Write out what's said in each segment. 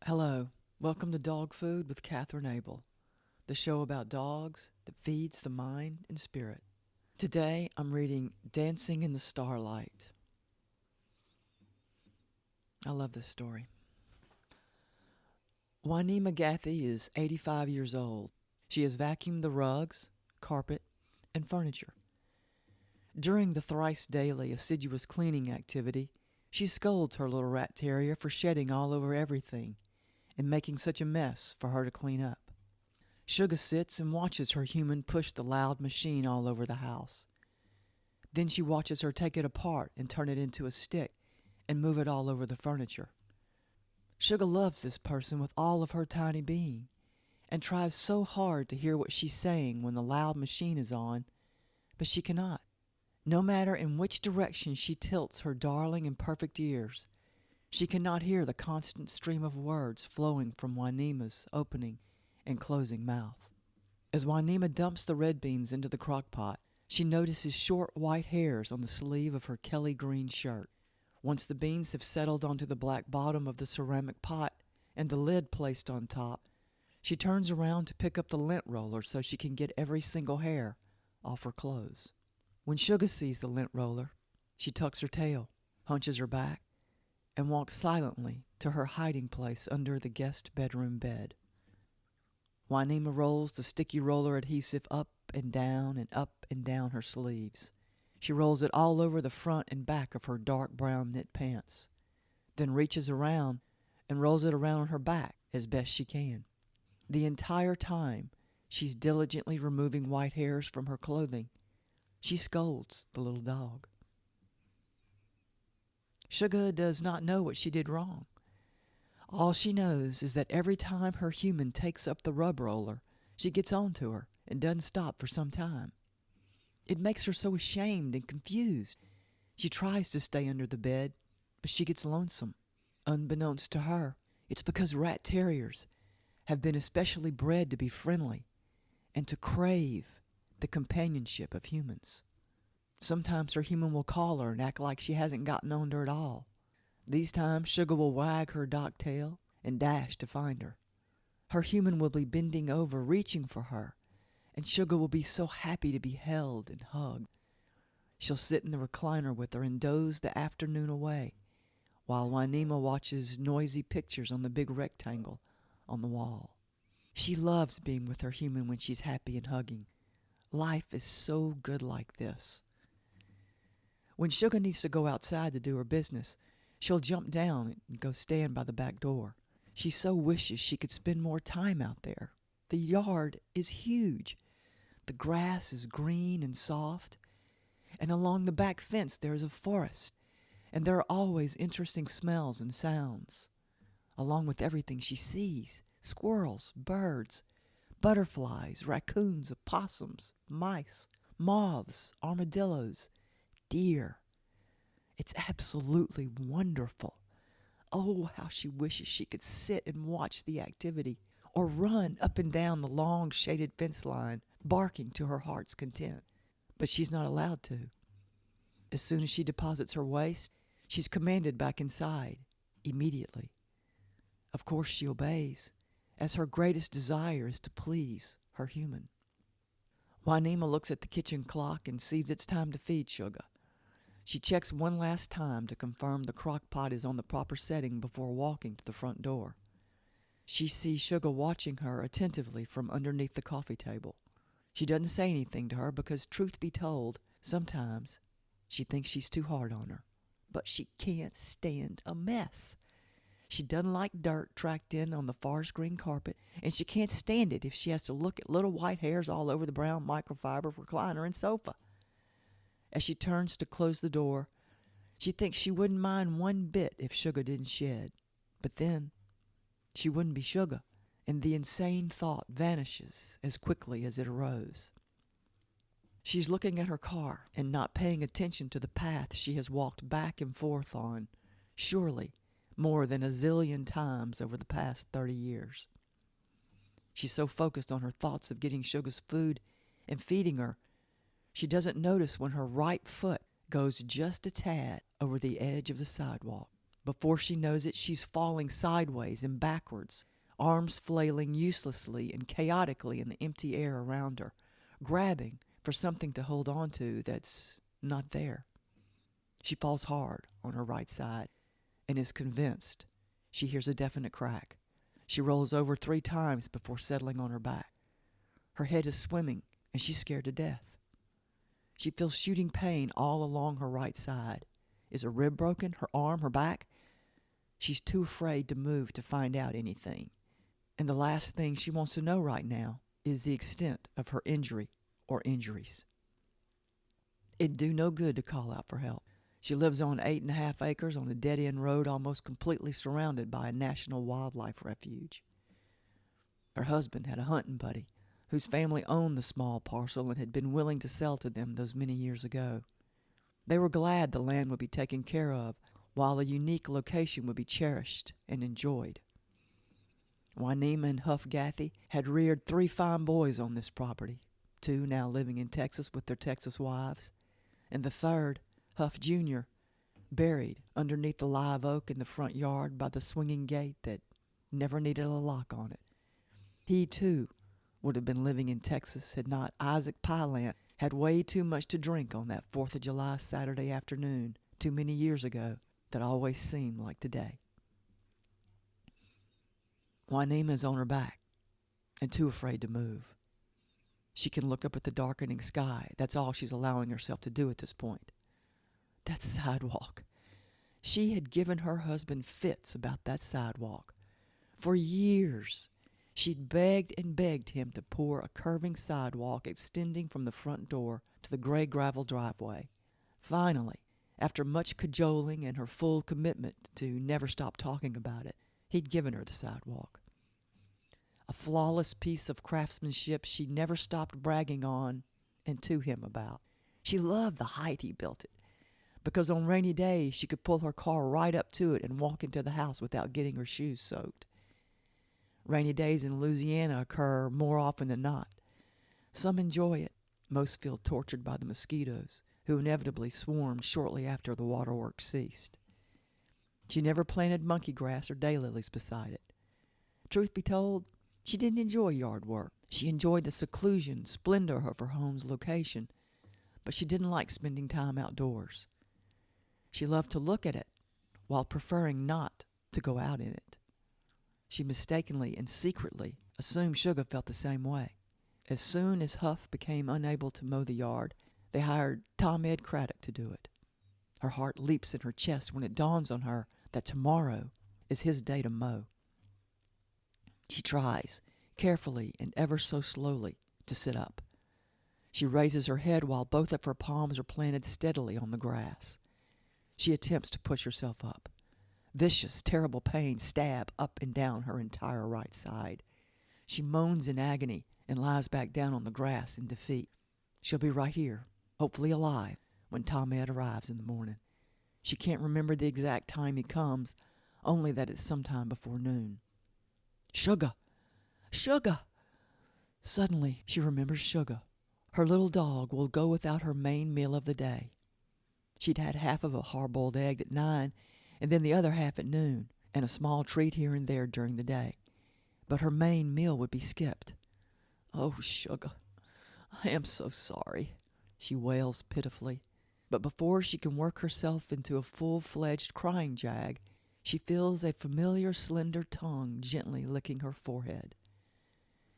Hello, welcome to Dog Food with Katherine, the show about dogs that feeds the mind and spirit. Today I'm reading Dancing in the Starlight. I love this story. Wainima Gathy is 85 years old. She has vacuumed the rugs, carpet, and furniture. During the thrice daily assiduous cleaning activity, she scolds her little Rat Terrier for shedding all over everything and making such a mess for her to clean up. Sugar sits and watches her human push the loud machine all over the house. Then she watches her take it apart and turn it into a stick and move it all over the furniture. Sugar loves this person with all of her tiny being and tries so hard to hear what she's saying when the loud machine is on, but she cannot. No matter in which direction she tilts her darling and perfect ears, she cannot hear the constant stream of words flowing from Wainima's opening and closing mouth. As Wainima dumps the red beans into the crock pot, she notices short white hairs on the sleeve of her Kelly green shirt. Once the beans have settled onto the black bottom of the ceramic pot and the lid placed on top, she turns around to pick up the lint roller so she can get every single hair off her clothes. When Sugar sees the lint roller, she tucks her tail, hunches her back, and walks silently to her hiding place under the guest bedroom bed. Wainima rolls the sticky roller adhesive up and down her sleeves. She rolls it all over the front and back of her dark brown knit pants, then reaches around and rolls it around her back as best she can. The entire time, she's diligently removing white hairs from her clothing. She scolds the little dog. Sugar does not know what she did wrong. All she knows is that every time her human takes up the rub roller, she gets onto her and doesn't stop for some time. It makes her so ashamed and confused. She tries to stay under the bed, but she gets lonesome. Unbeknownst to her, it's because Rat Terriers have been especially bred to be friendly and to crave the companionship of humans. Sometimes her human will call her and act like she hasn't gotten on to her at all. These times, Sugar will wag her dock tail and dash to find her. Her human will be bending over, reaching for her, and Sugar will be so happy to be held and hugged. She'll sit in the recliner with her and doze the afternoon away, while Wainima watches noisy pictures on the big rectangle on the wall. She loves being with her human when she's happy and hugging. Life is so good like this. When Sugar needs to go outside to do her business, she'll jump down and go stand by the back door. She so wishes she could spend more time out there. The yard is huge. The grass is green and soft, and along the back fence there is a forest, and there are always interesting smells and sounds, along with everything she sees: squirrels, birds, butterflies, raccoons, opossums, mice, moths, armadillos, deer. It's absolutely wonderful. Oh, how she wishes she could sit and watch the activity, or run up and down the long shaded fence line, barking to her heart's content. But she's not allowed to. As soon as she deposits her waste, she's commanded back inside, immediately. Of course she obeys, as her greatest desire is to please her human. Wainima looks at the kitchen clock and sees it's time to feed Sugar. She checks one last time to confirm the crock pot is on the proper setting before walking to the front door. She sees Sugar watching her attentively from underneath the coffee table. She doesn't say anything to her because, truth be told, sometimes she thinks she's too hard on her. But she can't stand a mess. She doesn't like dirt tracked in on the forest green carpet, and she can't stand it if she has to look at little white hairs all over the brown microfiber recliner and sofa. As she turns to close the door, she thinks she wouldn't mind one bit if Sugar didn't shed. But then, she wouldn't be Sugar, and the insane thought vanishes as quickly as it arose. She's looking at her car and not paying attention to the path she has walked back and forth on, surely more than a zillion times over the past 30 years. She's so focused on her thoughts of getting Sugar's food and feeding her, she doesn't notice when her right foot goes just a tad over the edge of the sidewalk. Before she knows it, she's falling sideways and backwards, arms flailing uselessly and chaotically in the empty air around her, grabbing for something to hold on to that's not there. She falls hard on her right side and is convinced she hears a definite crack. She rolls over 3 times before settling on her back. Her head is swimming and she's scared to death. She feels shooting pain all along her right side. Is her rib broken? Her arm? Her back? She's too afraid to move to find out anything. And the last thing she wants to know right now is the extent of her injury or injuries. It'd do no good to call out for help. She lives on 8.5 acres on a dead-end road almost completely surrounded by a national wildlife refuge. Her husband had a hunting buddy whose family owned the small parcel and had been willing to sell to them those many years ago. They were glad the land would be taken care of while a unique location would be cherished and enjoyed. Wynema and Huff Gathy had reared 3 fine boys on this property, 2 now living in Texas with their Texas wives, and the 3rd, Huff Jr., buried underneath the live oak in the front yard by the swinging gate that never needed a lock on it. He, too, would have been living in Texas had not Isaac Pylant had way too much to drink on that 4th of July Saturday afternoon too many years ago that always seemed like today. Wynema is on her back and too afraid to move. She can look up at the darkening sky. That's all she's allowing herself to do at this point. That sidewalk. She had given her husband fits about that sidewalk. For years, she'd begged and begged him to pour a curving sidewalk extending from the front door to the gray gravel driveway. Finally, after much cajoling and her full commitment to never stop talking about it, he'd given her the sidewalk. A flawless piece of craftsmanship she never stopped bragging on and to him about. She loved the height he built it, because on rainy days she could pull her car right up to it and walk into the house without getting her shoes soaked. Rainy days in Louisiana occur more often than not. Some enjoy it. Most feel tortured by the mosquitoes, who inevitably swarmed shortly after the waterworks ceased. She never planted monkey grass or daylilies beside it. Truth be told, she didn't enjoy yard work. She enjoyed the seclusion, splendor of her home's location, but she didn't like spending time outdoors. She loved to look at it while preferring not to go out in it. She mistakenly and secretly assumed Sugar felt the same way. As soon as Huff became unable to mow the yard, they hired Tom Ed Craddock to do it. Her heart leaps in her chest when it dawns on her that tomorrow is his day to mow. She tries, carefully and ever so slowly, to sit up. She raises her head while both of her palms are planted steadily on the grass. She attempts to push herself up. Vicious, terrible pains stab up and down her entire right side. She moans in agony and lies back down on the grass in defeat. She'll be right here, hopefully alive, when Tom Ed arrives in the morning. She can't remember the exact time he comes, only that it's sometime before noon. Sugar! Sugar! Suddenly, she remembers Sugar. Her little dog will go without her main meal of the day. She'd had half of a hard-boiled egg at 9, and then the other half at noon, and a small treat here and there during the day. But her main meal would be skipped. Oh, Sugar, I am so sorry, she wails pitifully. But before she can work herself into a full-fledged crying jag, she feels a familiar slender tongue gently licking her forehead.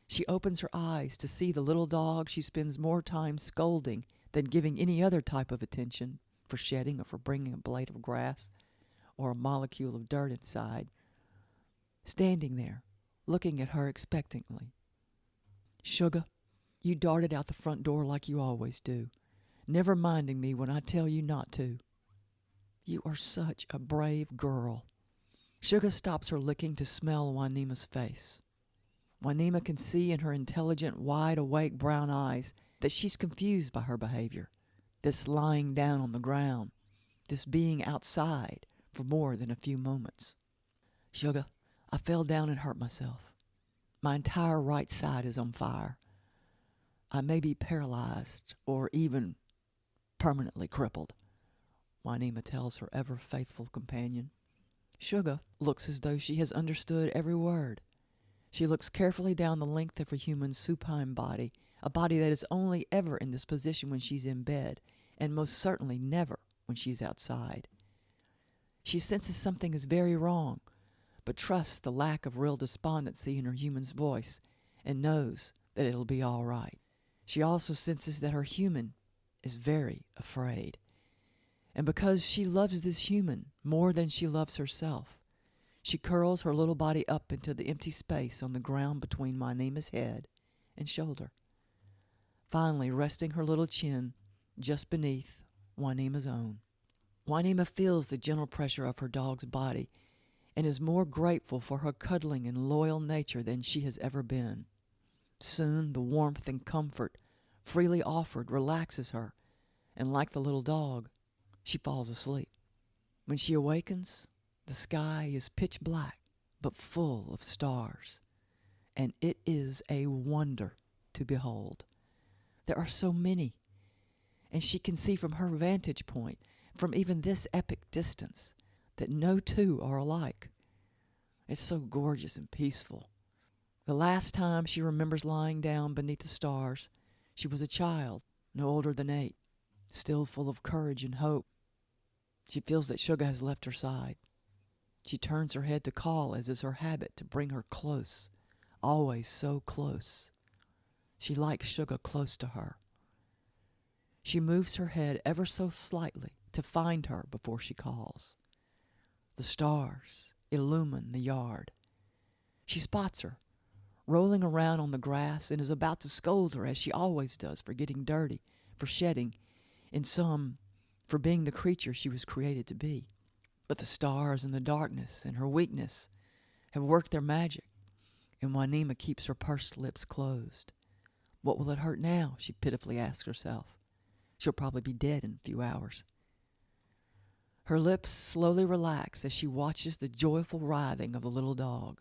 She opens her eyes to see the little dog she spends more time scolding than giving any other type of attention, for shedding or for bringing a blade of grass or a molecule of dirt inside, standing there, looking at her expectantly. Sugar, you darted out the front door like you always do, never minding me when I tell you not to. You are such a brave girl. Sugar stops her licking to smell Wynema's face. Wynema can see in her intelligent, wide-awake brown eyes that she's confused by her behavior, this lying down on the ground, this being outside for more than a few moments. Sugar, I fell down and hurt myself. My entire right side is on fire. I may be paralyzed or even permanently crippled, Wynema tells her ever-faithful companion. Sugar looks as though she has understood every word. She looks carefully down the length of her human supine body, a body that is only ever in this position when she's in bed, and most certainly never when she's outside. She senses something is very wrong, but trusts the lack of real despondency in her human's voice and knows that it'll be all right. She also senses that her human is very afraid. And because she loves this human more than she loves herself, she curls her little body up into the empty space on the ground between Juanima's head and shoulder, finally resting her little chin just beneath Juanima's own. Juanima feels the gentle pressure of her dog's body and is more grateful for her cuddling and loyal nature than she has ever been. Soon the warmth and comfort freely offered relaxes her, and like the little dog, she falls asleep. When she awakens, the sky is pitch black but full of stars, and it is a wonder to behold. There are so many, and she can see from her vantage point, from even this epic distance, that no two are alike. It's so gorgeous and peaceful. The last time she remembers lying down beneath the stars, she was a child, no older than 8, still full of courage and hope. She feels that Sugar has left her side. She turns her head to call, as is her habit, to bring her close, always so close. She likes Sugar close to her. She moves her head ever so slightly to find her before she calls. The stars illumine the yard. She spots her, rolling around on the grass, and is about to scold her, as she always does, for getting dirty, for shedding, in sum, for being the creature she was created to be. But the stars and the darkness and her weakness have worked their magic, and Juanima keeps her pursed lips closed. What will it hurt now? She pitifully asks herself. She'll probably be dead in a few hours. Her lips slowly relax as she watches the joyful writhing of the little dog.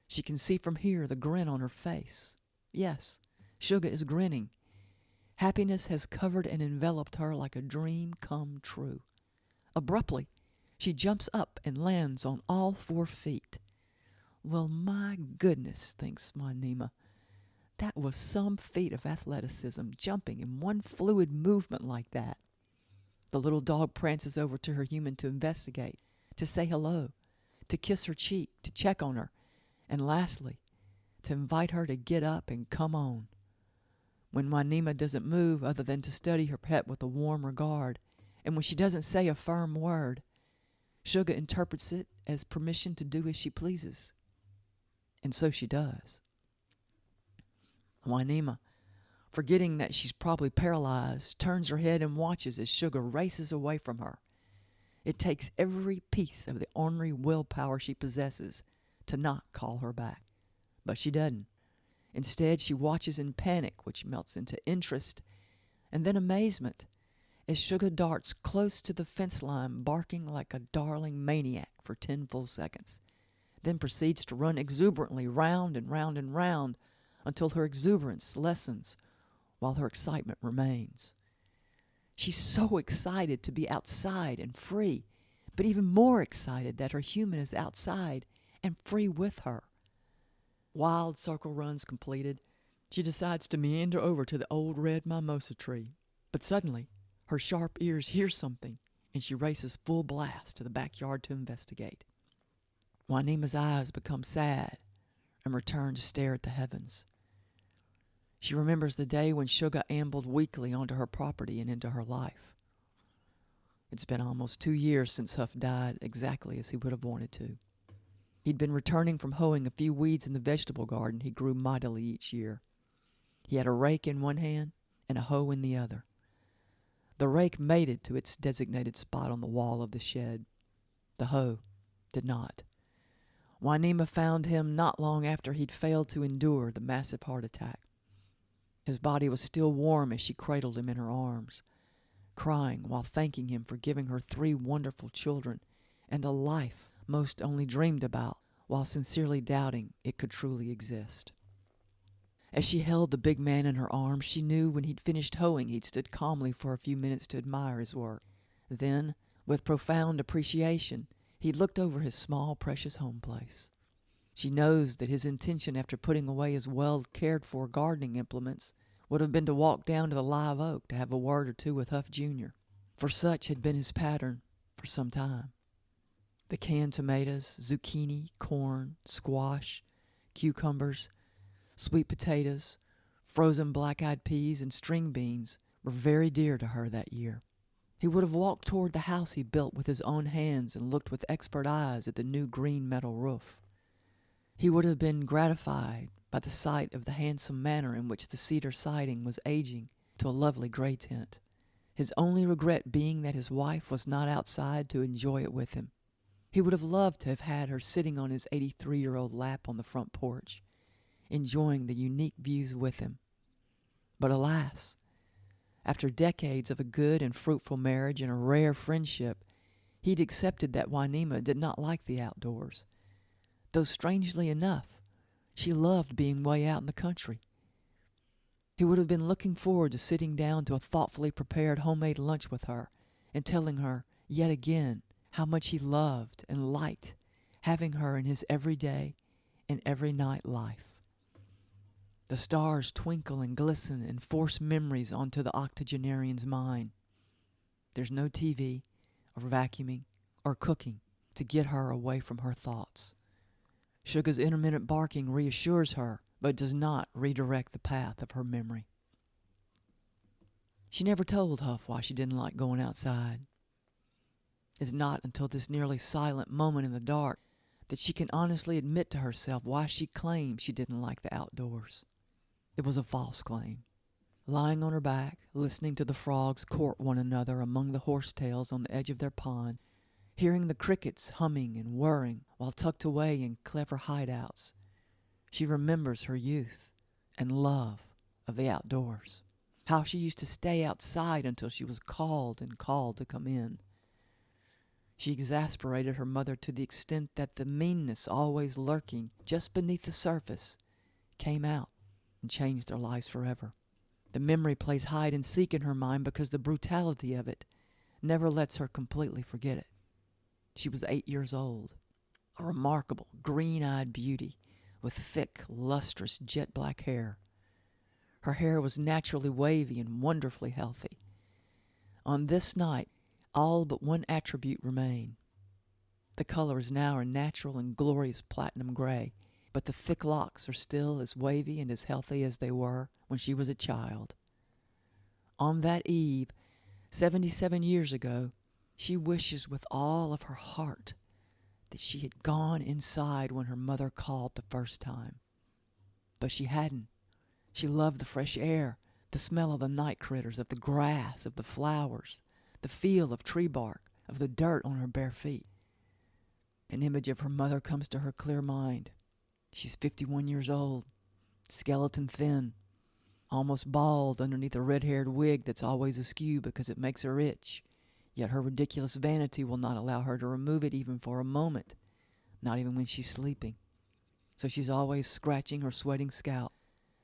She can see from here the grin on her face. Yes, Sugar is grinning. Happiness has covered and enveloped her like a dream come true. Abruptly, she jumps up and lands on all 4 feet. Well, my goodness, thinks Juanima. That was some feat of athleticism, jumping in one fluid movement like that. The little dog prances over to her human to investigate, to say hello, to kiss her cheek, to check on her, and lastly, to invite her to get up and come on. When Juanima doesn't move other than to study her pet with a warm regard, and when she doesn't say a firm word, Sugar interprets it as permission to do as she pleases. And so she does. Juanima, forgetting that she's probably paralyzed, turns her head and watches as Sugar races away from her. It takes every piece of the ornery willpower she possesses to not call her back. But she doesn't. Instead, she watches in panic, which melts into interest and then amazement, as Sugar darts close to the fence line, barking like a darling maniac for 10 full seconds, then proceeds to run exuberantly round and round and round until her exuberance lessens while her excitement remains. She's so excited to be outside and free, but even more excited that her human is outside and free with her. Wild circle runs completed, she decides to meander over to the old red mimosa tree. But suddenly, her sharp ears hear something, and she races full blast to the backyard to investigate. Juanima's eyes become sad and return to stare at the heavens. She remembers the day when Sugar ambled weakly onto her property and into her life. It's been almost 2 years since Huff died, exactly as he would have wanted to. He'd been returning from hoeing a few weeds in the vegetable garden he grew mightily each year. He had a rake in one hand and a hoe in the other. The rake made it to its designated spot on the wall of the shed. The hoe did not. Juanima found him not long after he'd failed to endure the massive heart attack. His body was still warm as she cradled him in her arms, crying while thanking him for giving her 3 wonderful children and a life most only dreamed about, while sincerely doubting it could truly exist. As she held the big man in her arms, she knew when he'd finished hoeing he'd stood calmly for a few minutes to admire his work. Then, with profound appreciation, He looked over his small, precious home place. She knows that his intention after putting away his well-cared-for gardening implements would have been to walk down to the live oak to have a word or two with Huff Jr., for such had been his pattern for some time. The canned tomatoes, zucchini, corn, squash, cucumbers, sweet potatoes, frozen black-eyed peas, and string beans were very dear to her that year. He would have walked toward the house he built with his own hands and looked with expert eyes at the new green metal roof. He would have been gratified by the sight of the handsome manner in which the cedar siding was aging to a lovely gray tint, his only regret being that his wife was not outside to enjoy it with him. He would have loved to have had her sitting on his 83-year-old lap on the front porch, enjoying the unique views with him. But alas, after decades of a good and fruitful marriage and a rare friendship, he'd accepted that Wynema did not like the outdoors, though strangely enough, she loved being way out in the country. He would have been looking forward to sitting down to a thoughtfully prepared homemade lunch with her and telling her, yet again, how much he loved and liked having her in his everyday and every night life. The stars twinkle and glisten and force memories onto the octogenarian's mind. There's no TV or vacuuming or cooking to get her away from her thoughts. Sugar's intermittent barking reassures her, but does not redirect the path of her memory. She never told Huff why she didn't like going outside. It's not until this nearly silent moment in the dark that she can honestly admit to herself why she claimed she didn't like the outdoors. It was a false claim. Lying on her back, listening to the frogs court one another among the horsetails on the edge of their pond, hearing the crickets humming and whirring while tucked away in clever hideouts, she remembers her youth and love of the outdoors. How she used to stay outside until she was called and called to come in. She exasperated her mother to the extent that the meanness always lurking just beneath the surface came out and changed their lives forever. The memory plays hide and seek in her mind because the brutality of it never lets her completely forget it. She was 8 years old, a remarkable green-eyed beauty with thick, lustrous, jet-black hair. Her hair was naturally wavy and wonderfully healthy. On this night, all but one attribute remained. The color is now a natural and glorious platinum gray, but the thick locks are still as wavy and as healthy as they were when she was a child. On that eve, 77 years ago, she wishes with all of her heart that she had gone inside when her mother called the first time. But she hadn't. She loved the fresh air, the smell of the night critters, of the grass, of the flowers, the feel of tree bark, of the dirt on her bare feet. An image of her mother comes to her clear mind. She's 51 years old, skeleton thin, almost bald underneath a red-haired wig that's always askew because it makes her itch. Yet her ridiculous vanity will not allow her to remove it even for a moment, not even when she's sleeping. So she's always scratching her sweating scalp,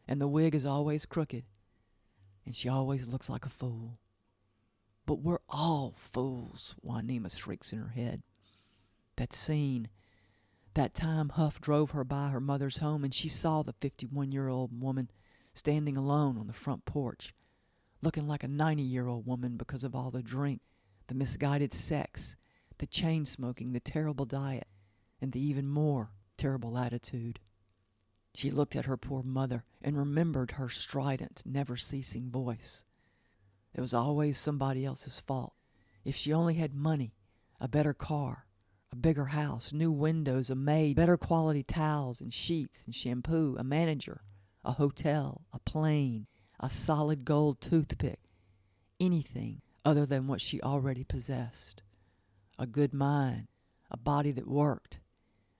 and the wig is always crooked, and she always looks like a fool. But we're all fools, Wynema shrieks in her head. That scene, that time Huff drove her by her mother's home and she saw the 51-year-old woman standing alone on the front porch, looking like a 90-year-old woman because of all the drink, the misguided sex, the chain smoking, the terrible diet, and the even more terrible attitude. She looked at her poor mother and remembered her strident, never-ceasing voice. It was always somebody else's fault. If she only had money, a better car, a bigger house, new windows, a maid, better quality towels and sheets and shampoo, a manager, a hotel, a plane, a solid gold toothpick, anything other than what she already possessed. A good mind, a body that worked,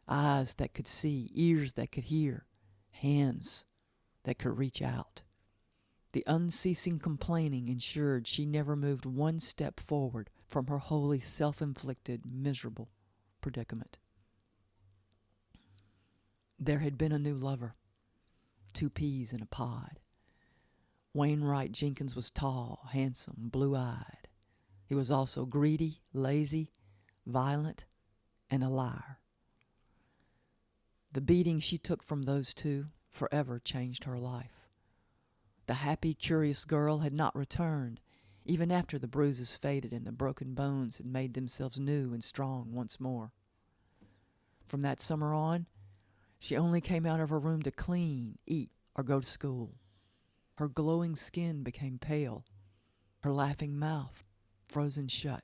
eyes that could see, ears that could hear, hands that could reach out. The unceasing complaining ensured she never moved one step forward from her wholly self-inflicted, miserable predicament. There had been a new lover, 2 peas in a pod. Wainwright Jenkins was tall, handsome, blue-eyed. He was also greedy, lazy, violent, and a liar. The beating she took from those two forever changed her life. The happy, curious girl had not returned, even after the bruises faded and the broken bones had made themselves new and strong once more. From that summer on, she only came out of her room to clean, eat, or go to school. Her glowing skin became pale, her laughing mouth frozen shut.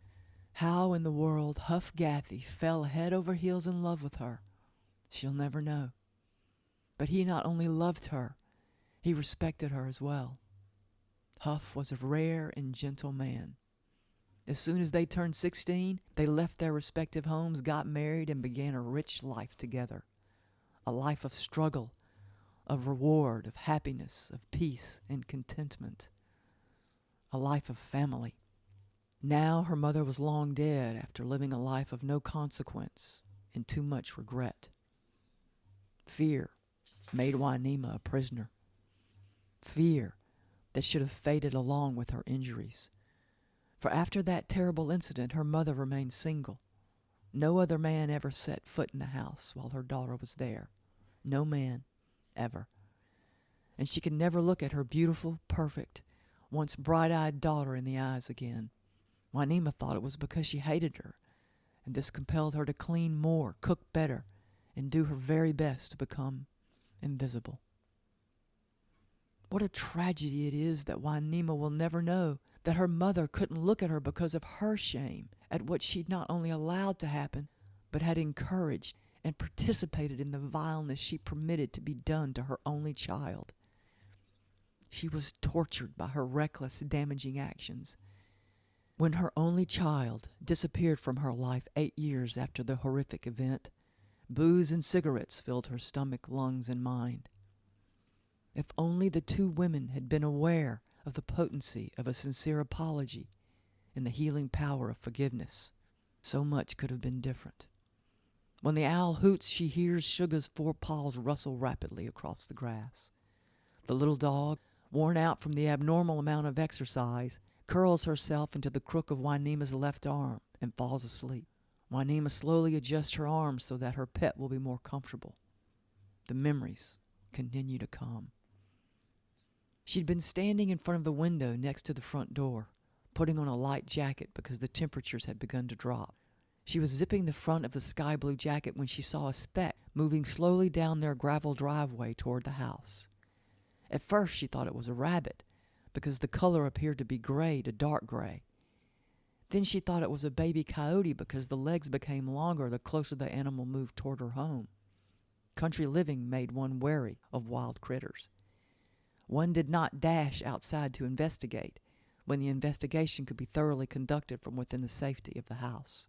How in the world Huff Gathy fell head over heels in love with her, she'll never know. But he not only loved her, he respected her as well. Huff was a rare and gentle man. As soon as they turned 16, they left their respective homes, got married, and began a rich life together. A life of struggle, of reward, of happiness, of peace and contentment. A life of family. Now her mother was long dead after living a life of no consequence and too much regret. Fear made Wynema a prisoner. Fear that should have faded along with her injuries. For after that terrible incident, her mother remained single. No other man ever set foot in the house while her daughter was there. No man, ever. And she could never look at her beautiful, perfect, once bright-eyed daughter in the eyes again. Wynema thought it was because she hated her, and this compelled her to clean more, cook better, and do her very best to become invisible. What a tragedy it is that Wynema will never know that her mother couldn't look at her because of her shame at what she'd not only allowed to happen, but had encouraged and participated in the vileness she permitted to be done to her only child. She was tortured by her reckless, damaging actions. When her only child disappeared from her life 8 years after the horrific event, booze and cigarettes filled her stomach, lungs, and mind. If only the two women had been aware of the potency of a sincere apology and the healing power of forgiveness, so much could have been different. When the owl hoots, she hears Sugar's four paws rustle rapidly across the grass. The little dog, worn out from the abnormal amount of exercise, curls herself into the crook of Wynema's left arm and falls asleep. Wynema slowly adjusts her arms so that her pet will be more comfortable. The memories continue to come. She'd been standing in front of the window next to the front door, putting on a light jacket because the temperatures had begun to drop. She was zipping the front of the sky blue jacket when she saw a speck moving slowly down their gravel driveway toward the house. At first she thought it was a rabbit, because the color appeared to be gray to dark gray. Then she thought it was a baby coyote because the legs became longer the closer the animal moved toward her home. Country living made one wary of wild critters. One did not dash outside to investigate when the investigation could be thoroughly conducted from within the safety of the house.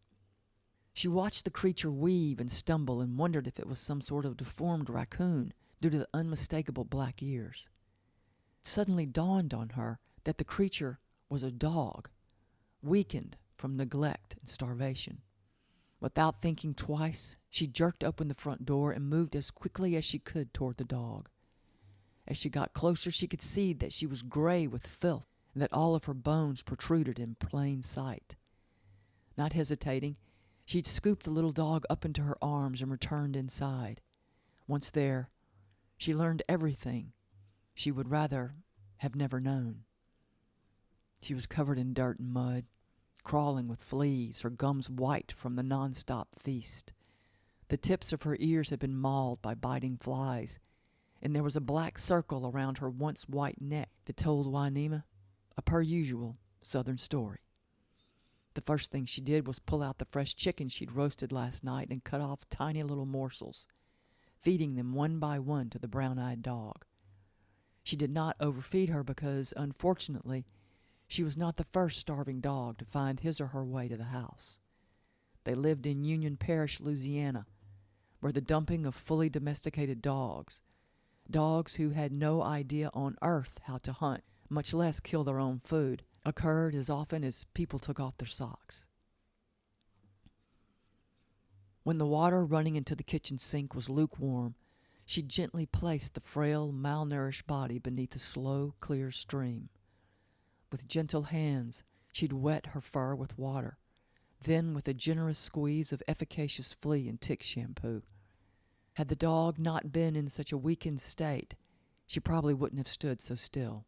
She watched the creature weave and stumble and wondered if it was some sort of deformed raccoon due to the unmistakable black ears. It suddenly dawned on her that the creature was a dog, weakened from neglect and starvation. Without thinking twice, she jerked open the front door and moved as quickly as she could toward the dog. As she got closer, she could see that she was gray with filth and that all of her bones protruded in plain sight. Not hesitating, she'd scooped the little dog up into her arms and returned inside. Once there, she learned everything she would rather have never known. She was covered in dirt and mud, crawling with fleas, her gums white from the non-stop feast. The tips of her ears had been mauled by biting flies, and there was a black circle around her once white neck that told Wynema a per usual Southern story. The first thing she did was pull out the fresh chicken she'd roasted last night and cut off tiny little morsels, feeding them one by one to the brown-eyed dog. She did not overfeed her because, unfortunately, she was not the first starving dog to find his or her way to the house. They lived in Union Parish, Louisiana, where the dumping of fully domesticated dogs who had no idea on earth how to hunt, much less kill their own food, occurred as often as people took off their socks. When the water running into the kitchen sink was lukewarm, she gently placed the frail, malnourished body beneath a slow, clear stream. With gentle hands, she'd wet her fur with water, then with a generous squeeze of efficacious flea and tick shampoo. Had the dog not been in such a weakened state, she probably wouldn't have stood so still.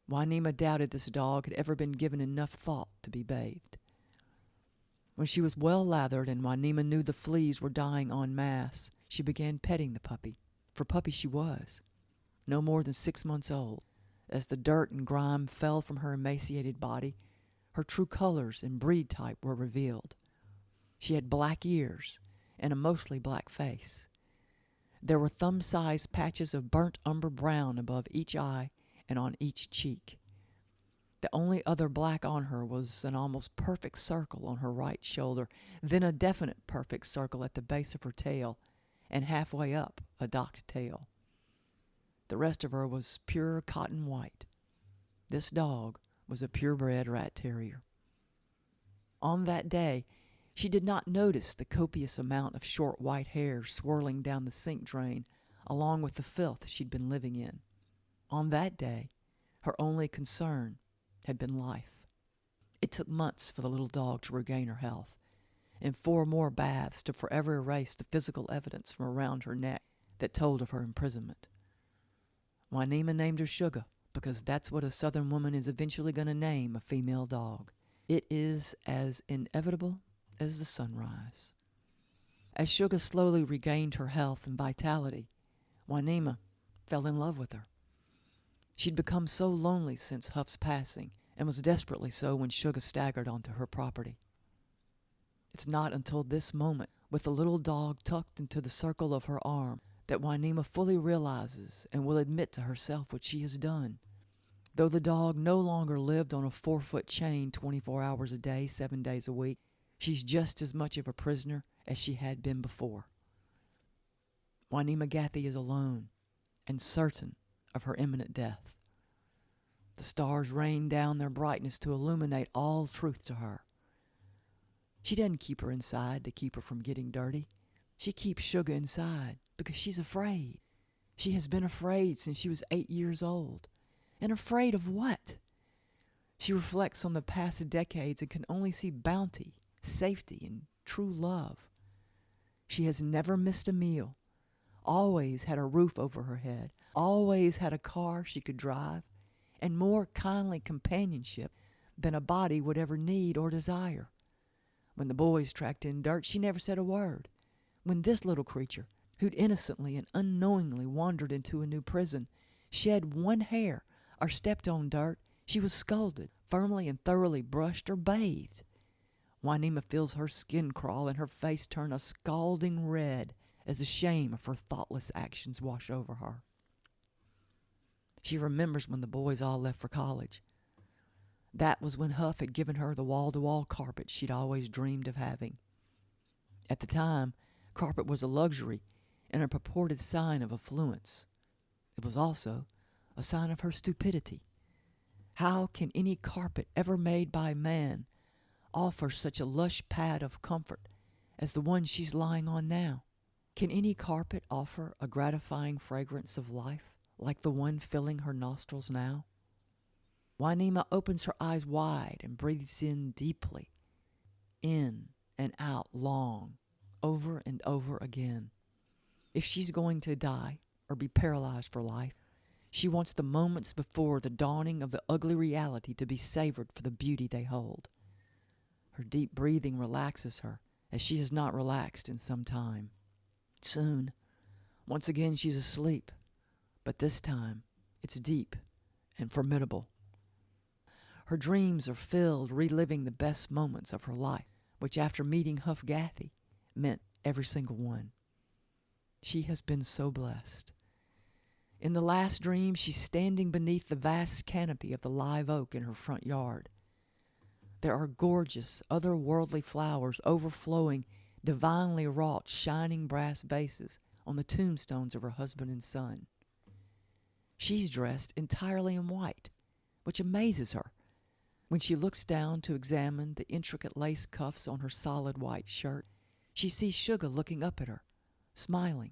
Juanima doubted this dog had ever been given enough thought to be bathed. When she was well lathered and Juanima knew the fleas were dying en masse, she began petting the puppy, for puppy she was, no more than 6 months old. As the dirt and grime fell from her emaciated body, her true colors and breed type were revealed. She had black ears and a mostly black face. There were thumb-sized patches of burnt umber brown above each eye and on each cheek. The only other black on her was an almost perfect circle on her right shoulder, then a definite perfect circle at the base of her tail, and halfway up a docked tail. The rest of her was pure cotton white. This dog was a purebred Rat Terrier. On that day, she did not notice the copious amount of short white hair swirling down the sink drain along with the filth she'd been living in. On that day, her only concern had been life. It took months for the little dog to regain her health, and 4 more baths to forever erase the physical evidence from around her neck that told of her imprisonment. Juanima named her Sugar because that's what a Southern woman is eventually going to name a female dog. It is as inevitable as the sunrise. As Sugar slowly regained her health and vitality, Juanima fell in love with her. She'd become so lonely since Huff's passing, and was desperately so when Sugar staggered onto her property. It's not until this moment, with the little dog tucked into the circle of her arm, that Juanima fully realizes and will admit to herself what she has done. Though the dog no longer lived on a 4-foot chain 24 hours a day, 7 days a week, she's just as much of a prisoner as she had been before. Juanima Gathie is alone and certain of her imminent death. The stars rain down their brightness to illuminate all truth to her. She doesn't keep her inside to keep her from getting dirty. She keeps Sugar inside because she's afraid. She has been afraid since she was 8 years old. And afraid of what? She reflects on the past decades and can only see bounty, safety, and true love. She has never missed a meal, always had a roof over her head, always had a car she could drive, and more kindly companionship than a body would ever need or desire. When the boys tracked in dirt, she never said a word. When this little creature, who'd innocently and unknowingly wandered into a new prison, shed one hair or stepped on dirt, she was scolded, firmly and thoroughly brushed, or bathed. Juanima feels her skin crawl and her face turn a scalding red as the shame of her thoughtless actions wash over her. She remembers when the boys all left for college. That was when Huff had given her the wall-to-wall carpet she'd always dreamed of having. At the time, carpet was a luxury and a purported sign of affluence. It was also a sign of her stupidity. How can any carpet ever made by man offer such a lush pad of comfort as the one she's lying on now? Can any carpet offer a gratifying fragrance of life like the one filling her nostrils now? Juanima opens her eyes wide and breathes in deeply, in and out long, over and over again. If she's going to die or be paralyzed for life, she wants the moments before the dawning of the ugly reality to be savored for the beauty they hold. Her deep breathing relaxes her, as she has not relaxed in some time. Soon, once again she's asleep, but this time it's deep and formidable. Her dreams are filled reliving the best moments of her life, which after meeting Huff Gathie meant every single one. She has been so blessed. In the last dream, she's standing beneath the vast canopy of the live oak in her front yard. There are gorgeous, otherworldly flowers overflowing, divinely wrought, shining brass vases on the tombstones of her husband and son. She's dressed entirely in white, which amazes her. When she looks down to examine the intricate lace cuffs on her solid white shirt, she sees Sugar looking up at her, smiling,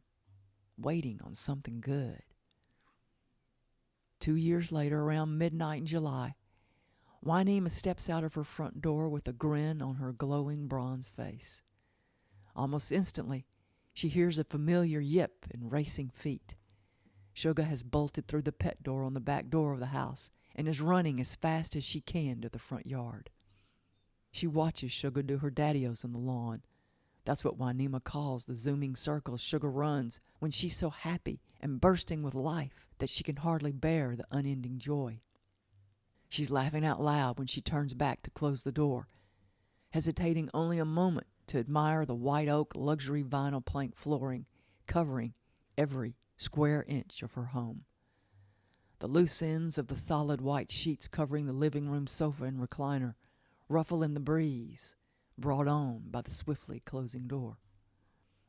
waiting on something good. 2 years later, around midnight in July, Wynema steps out of her front door with a grin on her glowing bronze face. Almost instantly, she hears a familiar yip and racing feet. Sugar has bolted through the pet door on the back door of the house and is running as fast as she can to the front yard. She watches Sugar do her daddios on the lawn. That's what Wynema calls the zooming circles Sugar runs when she's so happy and bursting with life that she can hardly bear the unending joy. She's laughing out loud when she turns back to close the door, hesitating only a moment to admire the white oak luxury vinyl plank flooring covering every square inch of her home. The loose ends of the solid white sheets covering the living room sofa and recliner ruffle in the breeze brought on by the swiftly closing door.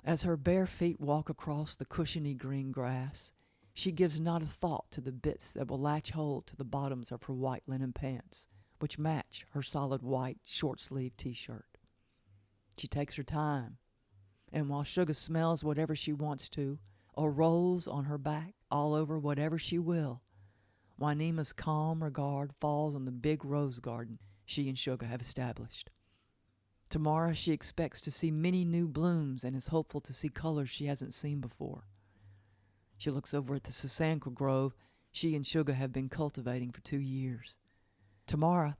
As her bare feet walk across the cushiony green grass, she gives not a thought to the bits that will latch hold to the bottoms of her white linen pants, which match her solid white short-sleeved t-shirt. She takes her time, and while Sugar smells whatever she wants to, or rolls on her back all over whatever she will, Wynema's calm regard falls on the big rose garden she and Sugar have established. Tomorrow she expects to see many new blooms and is hopeful to see colors she hasn't seen before. She looks over at the Sasanqua grove she and Sugar have been cultivating for 2 years. Tomorrow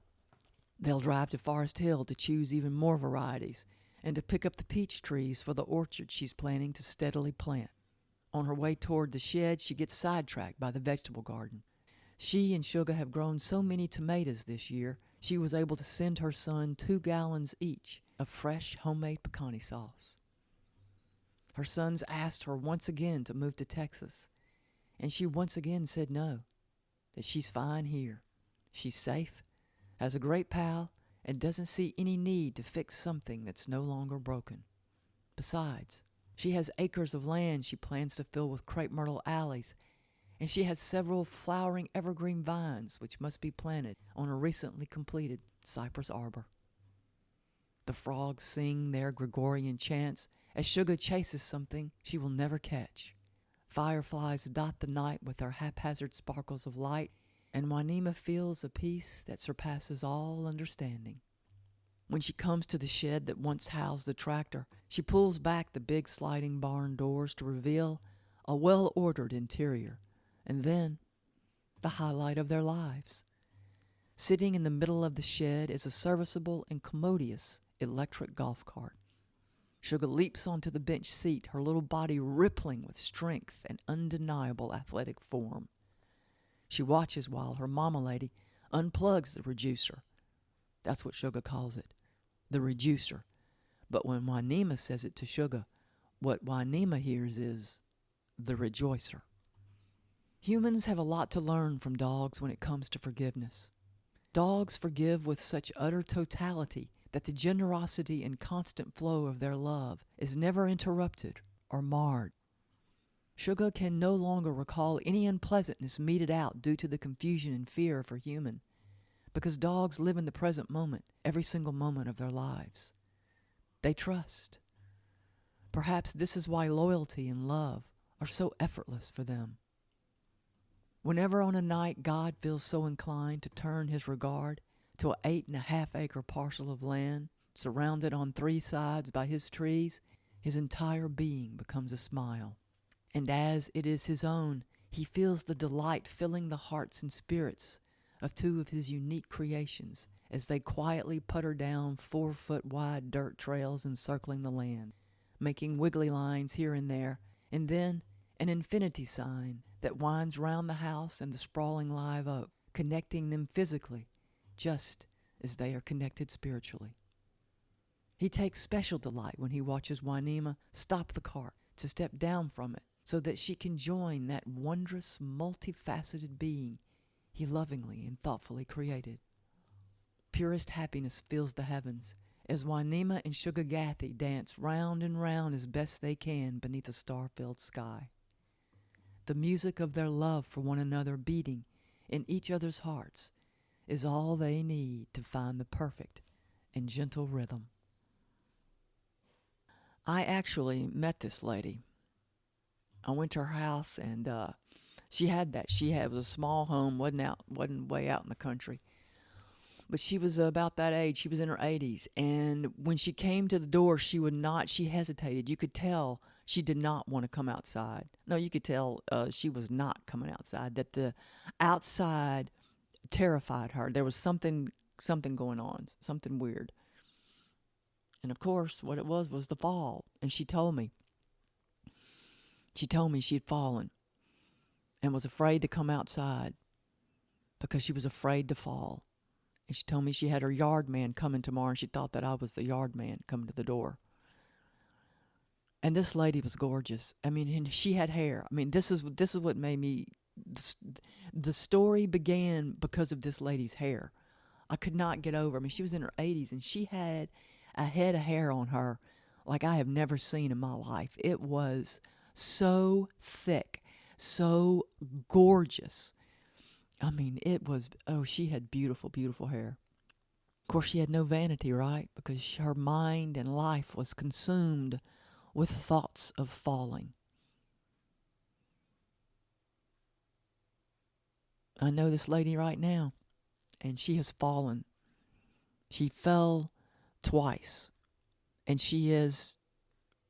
they'll drive to Forest Hill to choose even more varieties and to pick up the peach trees for the orchard she's planning to steadily plant. On her way toward the shed, she gets sidetracked by the vegetable garden. She and Sugar have grown so many tomatoes this year, she was able to send her son 2 gallons each of fresh homemade pecani sauce. Her sons asked her once again to move to Texas, and she once again said no, that she's fine here. She's safe, has a great pal, and doesn't see any need to fix something that's no longer broken. Besides, she has acres of land she plans to fill with crepe myrtle alleys, and she has several flowering evergreen vines which must be planted on a recently completed cypress arbor. The frogs sing their Gregorian chants as Sugar chases something she will never catch. Fireflies dot the night with their haphazard sparkles of light, and Wynema feels a peace that surpasses all understanding. When she comes to the shed that once housed the tractor, she pulls back the big sliding barn doors to reveal a well-ordered interior, and then the highlight of their lives. Sitting in the middle of the shed is a serviceable and commodious electric golf cart. Sugar leaps onto the bench seat, her little body rippling with strength and undeniable athletic form. She watches while her mama lady unplugs the reducer. That's what Sugar calls it, the reducer. But when Wynema says it to Sugar, what Wynema hears is the rejoicer. Humans have a lot to learn from dogs when it comes to forgiveness. Dogs forgive with such utter totality that the generosity and constant flow of their love is never interrupted or marred. Sugar can no longer recall any unpleasantness meted out due to the confusion and fear of her human, because dogs live in the present moment every single moment of their lives. They trust. Perhaps this is why loyalty and love are so effortless for them. Whenever on a night God feels so inclined to turn his regard to an 8.5-acre parcel of land surrounded on 3 sides by his trees, his entire being becomes a smile. And as it is his own, he feels the delight filling the hearts and spirits of 2 of his unique creations as they quietly putter down 4-foot-wide dirt trails encircling the land, making wiggly lines here and there, and then an infinity sign that winds round the house and the sprawling live oak, connecting them physically just as they are connected spiritually. He takes special delight when he watches Wynema stop the cart to step down from it so that she can join that wondrous, multifaceted being he lovingly and thoughtfully created. Purest happiness fills the heavens as Wynema and Sugar Gathy dance round and round as best they can beneath a star-filled sky. The music of their love for one another beating in each other's hearts is all they need to find the perfect and gentle rhythm. I actually met this lady. I went to her house and she had was a small home, wasn't way out in the country. But she was about that age. She was in her 80s. And when she came to the door, she hesitated. You could tell she did not want to come outside. No, you could tell she was not coming outside, that the outside terrified her. There was something going on, something weird. And of course, what it was the fall. And she told me she had fallen and was afraid to come outside because she was afraid to fall. And she told me she had her yard man coming tomorrow, and she thought that I was the yard man coming to the door. And this lady was gorgeous. I mean, and she had hair. I mean, this is what made me. The story began because of this lady's hair. I could not get over. I mean, she was in her 80s, and she had a head of hair on her like I have never seen in my life. It was so thick, so gorgeous. I mean, she had beautiful, beautiful hair. Of course, she had no vanity, right? Because her mind and life was consumed with thoughts of falling. I know this lady right now, and she has fallen. She fell twice, and she is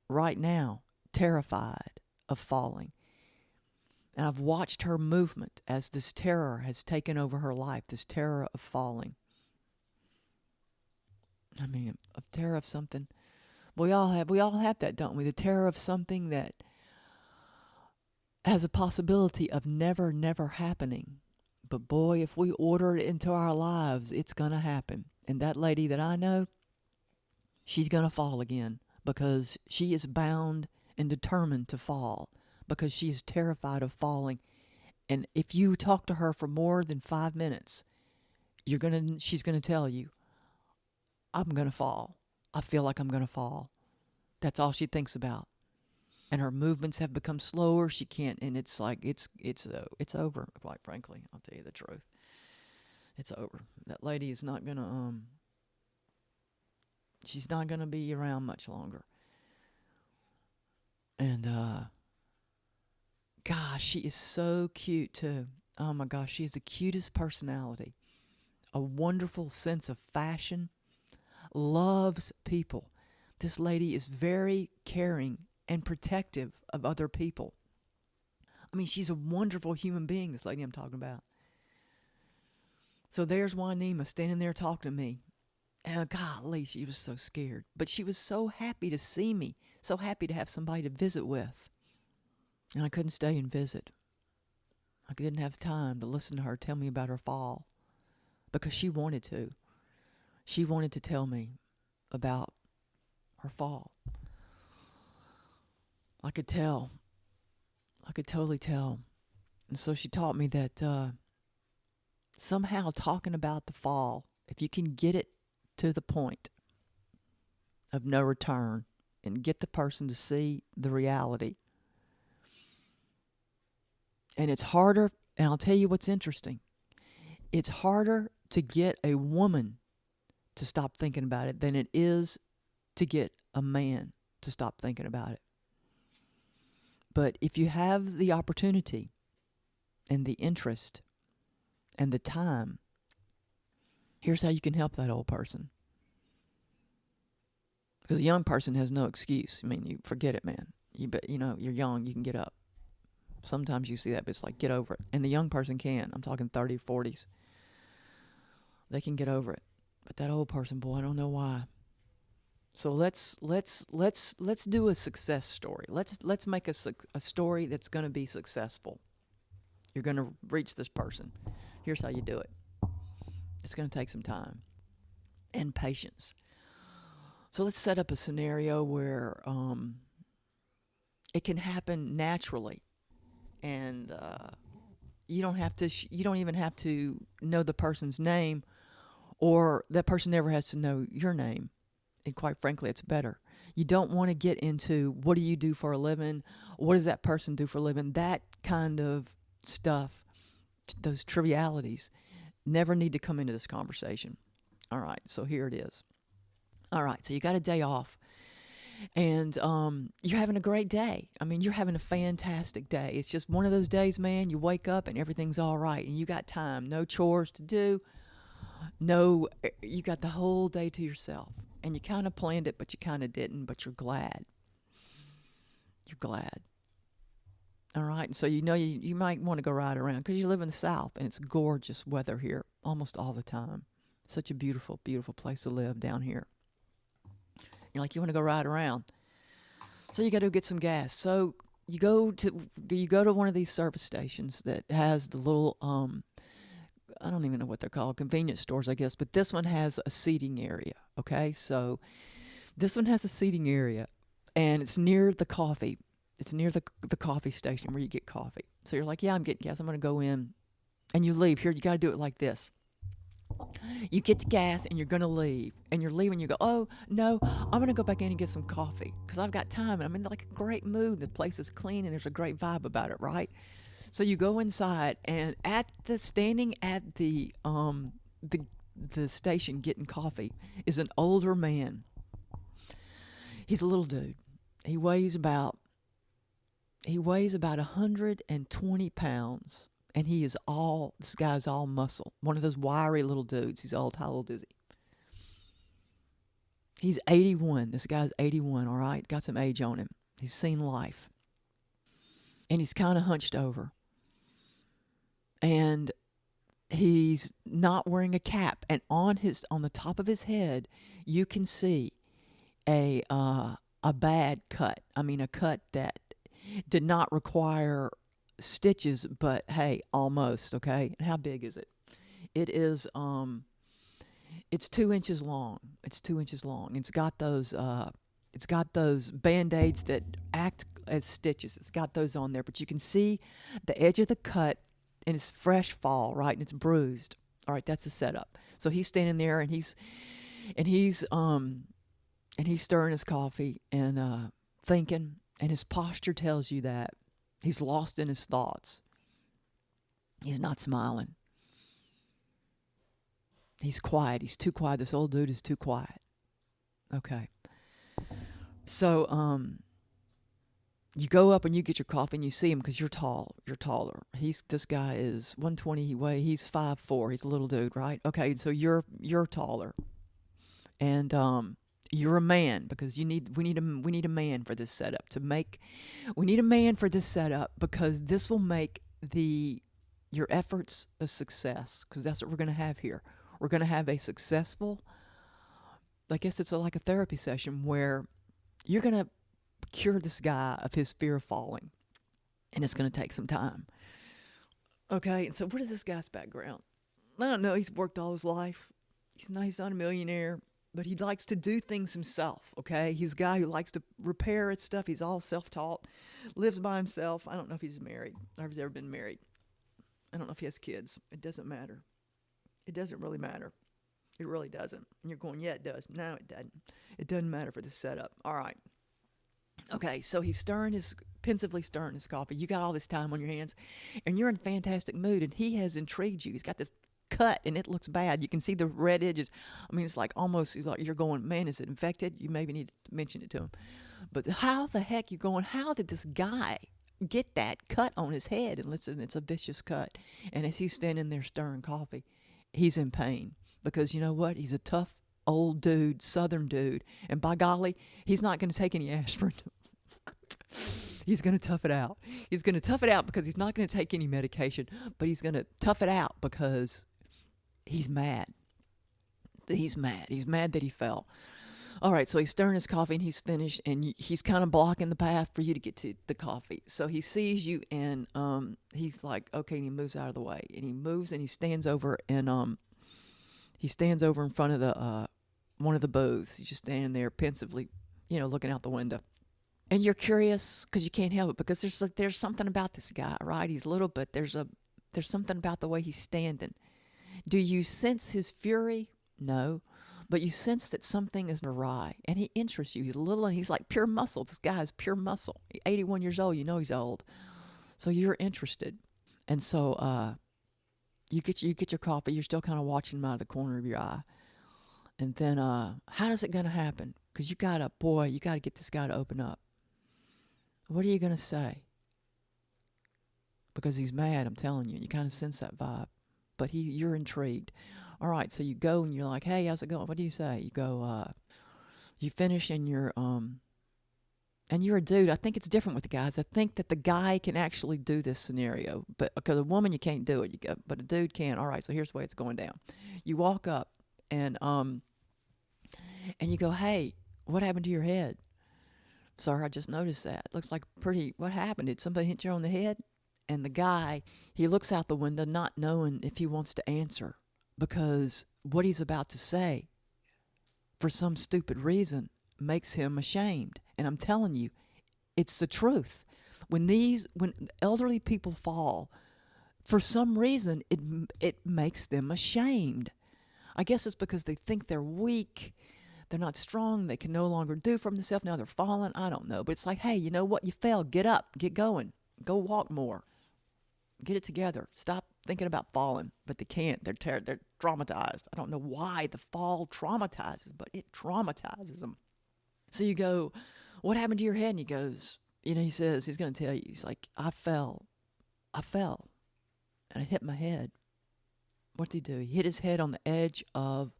right now terrified of falling. And I've watched her movement as this terror has taken over her life, this terror of falling. I mean, a terror of something. We all have that, don't we? The terror of something that has a possibility of never, never happening. But boy, if we order it into our lives, it's going to happen. And that lady that I know, she's going to fall again because she is bound and determined to fall because she is terrified of falling. And if you talk to her for more than 5 minutes, she's going to tell you, I'm going to fall. I feel like I'm going to fall. That's all she thinks about. And her movements have become slower. She can't, and it's like, it's over, quite frankly. I'll tell you the truth. It's over. That lady is not going to, she's not going to be around much longer. And, gosh, she is so cute too. Oh my gosh, she has the cutest personality. A wonderful sense of fashion. Loves people. This lady is very caring and protective of other people. I mean, she's a wonderful human being, this lady I'm talking about. So there's Juanima standing there talking to me. And golly, she was so scared. But she was so happy to see me. So happy to have somebody to visit with. And I couldn't stay and visit. I didn't have time to listen to her tell me about her fall. Because she wanted to. She wanted to tell me about her fall. I could tell. I could totally tell. And so she taught me that somehow talking about the fall, if you can get it to the point of no return and get the person to see the reality. And it's harder, and I'll tell you what's interesting. It's harder to get a woman to stop thinking about it than it is to get a man to stop thinking about it. But if you have the opportunity and the interest and the time, here's how you can help that old person. Because a young person has no excuse. I mean, you forget it, man. You're young, you can get up. Sometimes you see that, but it's like, get over it. And the young person can. I'm talking 30s, 40s. They can get over it. But that old person, boy, I don't know why. So let's do a success story. Let's make a story that's going to be successful. You're going to reach this person. Here's how you do it. It's going to take some time and patience. So let's set up a scenario where it can happen naturally, and you don't even have to know the person's name, or that person never has to know your name. And quite frankly, it's better. You don't want to get into what do you do for a living? What does that person do for a living? That kind of stuff, those trivialities, never need to come into this conversation. All right, so here it is. All right, so you got a day off, and you're having a great day. I mean, you're having a fantastic day. It's just one of those days, man, you wake up and everything's all right, and you got time, no chores to do. No, you got the whole day to yourself. And you kind of planned it, but you kind of didn't, but you're glad. You're glad. All right. And so you might want to go ride around because you live in the South and it's gorgeous weather here almost all the time. Such a beautiful, beautiful place to live down here. You're like, you want to go ride around. So you got to get some gas. So you go to one of these service stations that has the little I don't even know what they're called, convenience stores, I guess, but this one has a seating area. Okay, so this one has a seating area, and it's near the coffee. It's near the coffee station where you get coffee. So you're like, yeah, I'm getting gas. I'm going to go in, and you leave. Here, you got to do it like this. You get the gas and you're going to leave. And you're leaving. You go, oh, no, I'm going to go back in and get some coffee because I've got time. And I'm in like a great mood. The place is clean and there's a great vibe about it, right? So you go inside and standing at the station getting coffee is an older man. He's a little dude. He weighs about 120 pounds. And this guy's all muscle. One of those wiry little dudes. He's old. How old is he? He's 81. This guy's 81, all right? Got some age on him. He's seen life. And he's kind of hunched over. And he's not wearing a cap. And on the top of his head, you can see a bad cut. I mean, a cut that did not require stitches, but hey, almost. Okay, and how big is it? It is it's 2 inches long. It's 2 inches long. It's got those band-aids that act as stitches. It's got those on there, but you can see the edge of the cut, and it's fresh fall, right, and it's bruised. All right, that's the setup. So he's standing there, and he's stirring his coffee and thinking, and his posture tells you that he's lost in his thoughts. He's not smiling. He's quiet. He's too quiet. This old dude is too quiet. Okay. So you go up and you get your coffee and you see him because you're tall. You're taller. This guy is 120. He's 5'4". He's a little dude, right? Okay. So you're taller, and you're a man because we need a man for this setup we need a man for this setup because this will make your efforts a success because that's what we're going to have here. We're going to have a successful, I guess it's like a therapy session where you're going to cure this guy of his fear of falling, and it's going to take some time. Okay, and so what is this guy's background? I don't know. He's worked all his life. He's not a millionaire, but he likes to do things himself, okay? He's a guy who likes to repair his stuff. He's all self-taught, lives by himself. I don't know if he's married or if he's ever been married. I don't know if he has kids. It doesn't matter. It doesn't really matter. It really doesn't. And you're going, yeah, it does. No, it doesn't. It doesn't matter for the setup. All right. Okay, so he's pensively stirring his coffee. You got all this time on your hands, and you're in fantastic mood, and he has intrigued you. He's got this cut, and it looks bad. You can see the red edges. I mean, it's like almost like you're going, man, is it infected? You maybe need to mention it to him. But how the heck you're going, how did this guy get that cut on his head? And listen, it's a vicious cut. And as he's standing there stirring coffee, he's in pain because you know what? He's a tough old dude, southern dude. And by golly, he's not going to take any aspirin. He's going to tough it out. He's going to tough it out because he's not going to take any medication, but he's going to tough it out because he's mad. He's mad. He's mad that he fell. All right, so he's stirring his coffee and he's finished, and he's kind of blocking the path for you to get to the coffee. So he sees you, and he's like, okay, and he moves out of the way, and he moves and he stands over, and he stands over in front of the one of the booths. He's just standing there pensively, looking out the window. And you're curious because you can't help it because there's something about this guy, right? He's little, but there's something about the way he's standing. Do you sense his fury? No. But you sense that something is awry, and he interests you. He's little, and he's like pure muscle. This guy is pure muscle. 81 years old. You know he's old. So you're interested. And so you get your coffee. You're still kind of watching him out of the corner of your eye. And then how is it going to happen? Because you got to get this guy to open up. What are you going to say? Because he's mad, I'm telling you. You kind of sense that vibe. But you're intrigued. All right, so you go and you're like, hey, how's it going? What do you say? You go, you finish and you're a dude. I think it's different with the guys. I think that the guy can actually do this scenario, but because a woman you can't do it. But a dude can. All right, so here's the way it's going down. You walk up and you go, hey, what happened to your head? Sir, I just noticed that. Looks like what happened? Did somebody hit you on the head? And the guy, he looks out the window not knowing if he wants to answer because what he's about to say, for some stupid reason, makes him ashamed. And I'm telling you, it's the truth. When elderly people fall, for some reason, it makes them ashamed. I guess it's because they think they're weak. They're not strong. They can no longer do for themselves. Now they're falling. I don't know. But it's like, hey, you know what? You fell. Get up. Get going. Go walk more. Get it together. Stop thinking about falling. But they can't. They're traumatized. I don't know why the fall traumatizes, but it traumatizes them. So you go, what happened to your head? And he goes, he says, he's going to tell you. He's like, I fell. And I hit my head. What did he do? He hit his head on the edge of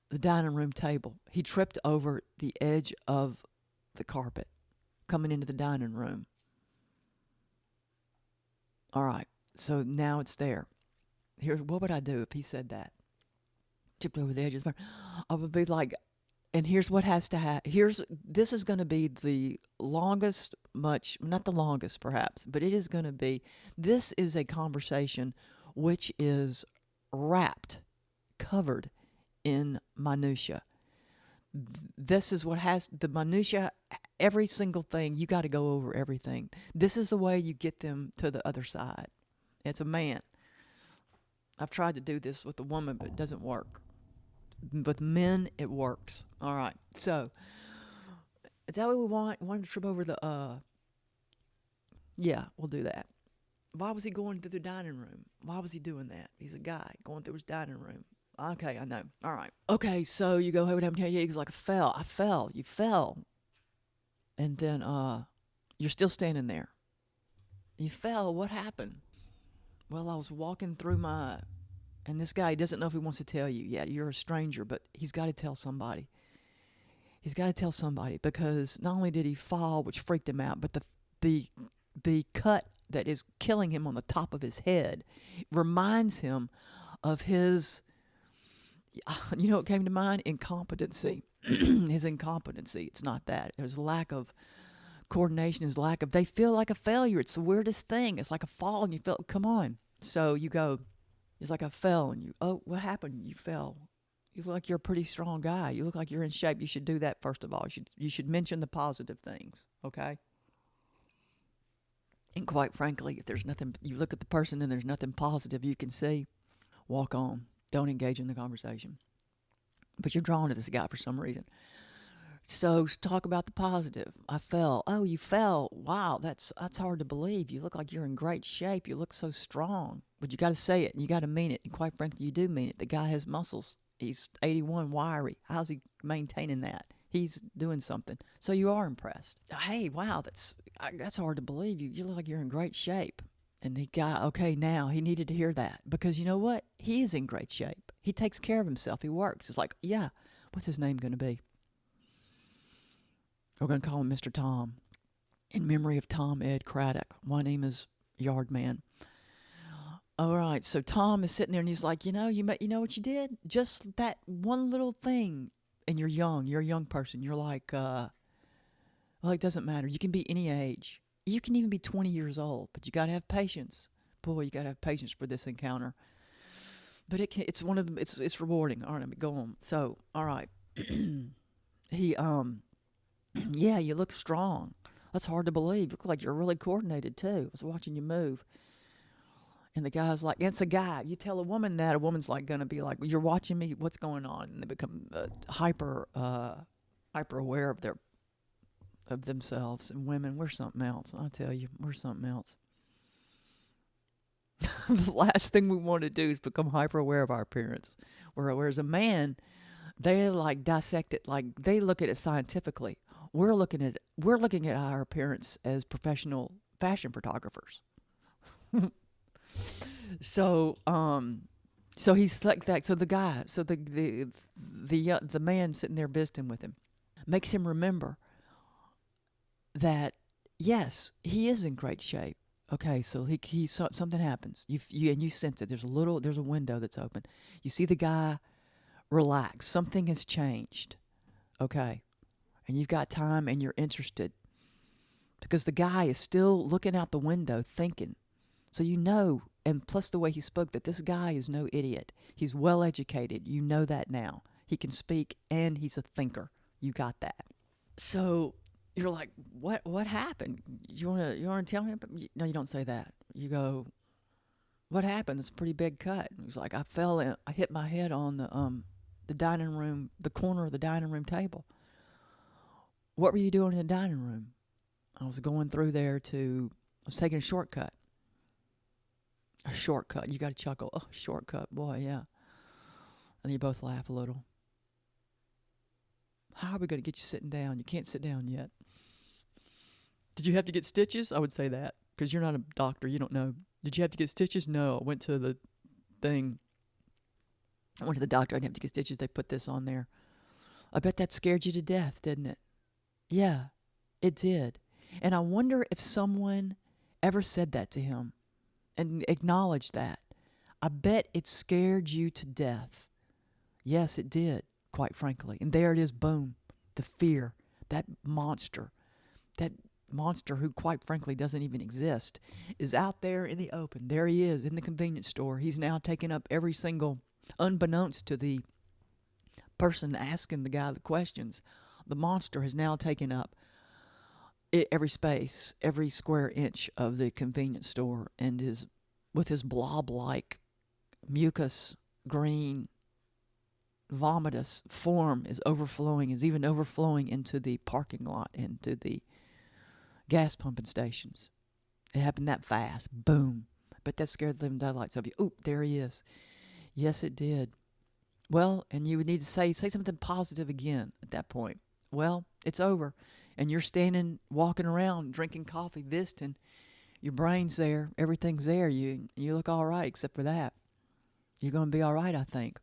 the dining room table. He tripped over the edge of the carpet coming into the dining room. All right, so now it's there. What would I do if he said that? Tripped over the edge of the fire. I would be like, and here's what has to happen. This is going to be the longest, not the longest perhaps, but it is going to be, this is a conversation which is covered in minutia. This is what has the minutia, every single thing. You got to go over everything. This is the way you get them to the other side. It's a man. I've tried to do this with a woman, but it doesn't work. With men, it works. All right. So, is that what we want? We want to trip over the, yeah, we'll do that. Why was he going through the dining room? Why was he doing that? He's a guy going through his dining room. Okay, I know. All right. Okay, so you go, hey, what happened to you? He's like, I fell. You fell. And then you're still standing there. You fell. What happened? Well, I was walking through and this guy doesn't know if he wants to tell you. Yeah, you're a stranger, but he's got to tell somebody. He's got to tell somebody because not only did he fall, which freaked him out, but the cut that is killing him on the top of his head reminds him of his, what came to mind? Incompetency. His incompetency. It's not that. There's lack of coordination. They feel like a failure. It's the weirdest thing. It's like a fall and you feel, come on. So you go, it's like I fell and what happened? You fell. You look like you're a pretty strong guy. You look like you're in shape. You should do that first of all. You should mention the positive things, okay? And quite frankly, if there's nothing, you look at the person and there's nothing positive you can see, walk on. Don't engage in the conversation. But you're drawn to this guy for some reason. So talk about the positive. I fell. Oh, you fell. Wow, that's hard to believe. You look like you're in great shape. You look so strong. But you got to say it, and you got to mean it. And quite frankly, you do mean it. The guy has muscles. He's 81, wiry. How's he maintaining that? He's doing something. So you are impressed. Hey, wow, that's hard to believe. You look like you're in great shape. And the guy, okay, now he needed to hear that because you know what? He is in great shape. He takes care of himself. He works. It's like, yeah, what's his name going to be? We're going to call him Mr. Tom in memory of Tom Ed Craddock. My name is Yardman. All right, so Tom is sitting there and he's like, you know what you did? Just that one little thing. And you're young. You're a young person. You're like, well, it doesn't matter. You can be any age. You can even be 20 years old, but you got to have patience. Boy, you got to have patience for this encounter. But it's one of them. It's rewarding. All right, let me go on. So, all right, he yeah, you look strong. That's hard to believe. You look like you're really coordinated too. I was watching you move. And the guy's like, it's a guy. You tell a woman that, a woman's like going to be like, you're watching me. What's going on? And they become hyper aware of themselves. And women, we're something else. I tell you, we're something else. The last thing we want to do is become hyper aware of our appearance. Whereas a man, they like dissect it, like they look at it scientifically. We're looking at our appearance as professional fashion photographers. So, So he's like that. So the guy, so the man sitting there visiting with him, makes him remember that yes, he is in great shape. Okay, so something happens. You sense it. There's a window that's open. You see the guy relax. Something has changed. Okay, and you've got time and you're interested because the guy is still looking out the window thinking. So you know, and plus the way he spoke, that this guy is no idiot. He's well educated. You know that now. He can speak and he's a thinker. You got that. So you're like, what happened? You wanna tell me? No, you don't say that. You go, what happened? It's a pretty big cut. He's like, I hit my head on the dining room, the corner of the dining room table. What were you doing in the dining room? I was going through there I was taking a shortcut. A shortcut. You got to chuckle. Oh, shortcut. Boy, yeah. And you both laugh a little. How are we going to get you sitting down? You can't sit down yet. Did you have to get stitches? I would say that because you're not a doctor. You don't know. Did you have to get stitches? No. I went to the thing. I went to the doctor. I didn't have to get stitches. They put this on there. I bet that scared you to death, didn't it? Yeah, it did. And I wonder if someone ever said that to him and acknowledged that. I bet it scared you to death. Yes, it did, quite frankly. And there it is, boom, the fear, that monster who, quite frankly, doesn't even exist, is out there in the open. There he is in the convenience store. He's now taking up every single, unbeknownst to the person asking the guy the questions, the monster has now taken up every space, every square inch of the convenience store, and is with his blob-like mucus green vomitous form is even overflowing into the parking lot, into the gas pumping stations. It happened that fast. Boom. But that scared the living daylights of you. Oop, there he is. Yes, it did. Well, and you would need to say something positive again at that point. Well, it's over. And you're standing, walking around, drinking coffee, visiting. Your brain's there. Everything's there. You look all right except for that. You're going to be all right, I think.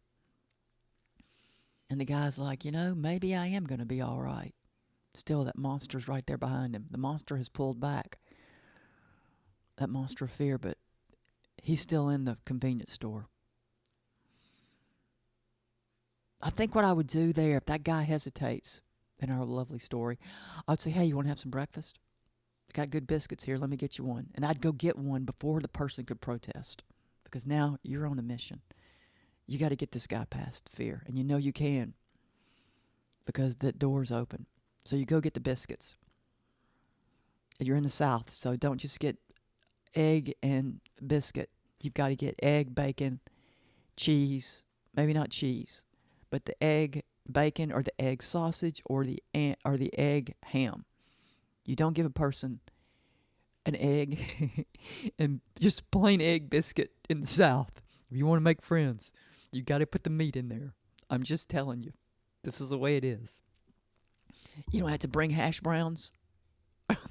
And the guy's like, maybe I am going to be all right. Still, that monster's right there behind him. The monster has pulled back. That monster of fear, but he's still in the convenience store. I think what I would do there, if that guy hesitates in our lovely story, I'd say, hey, you want to have some breakfast? Got good biscuits here. Let me get you one. And I'd go get one before the person could protest. Because now you're on a mission. You got to get this guy past fear. And you know you can. Because the door's open. So you go get the biscuits. And you're in the South, so don't just get egg and biscuit. You've got to get egg, bacon, cheese. Maybe not cheese. But the egg, bacon, or the egg sausage, or the egg ham. You don't give a person an egg and just plain egg biscuit in the South. If you want to make friends, you got to put the meat in there. I'm just telling you. This is the way it is. You don't have to bring hash browns.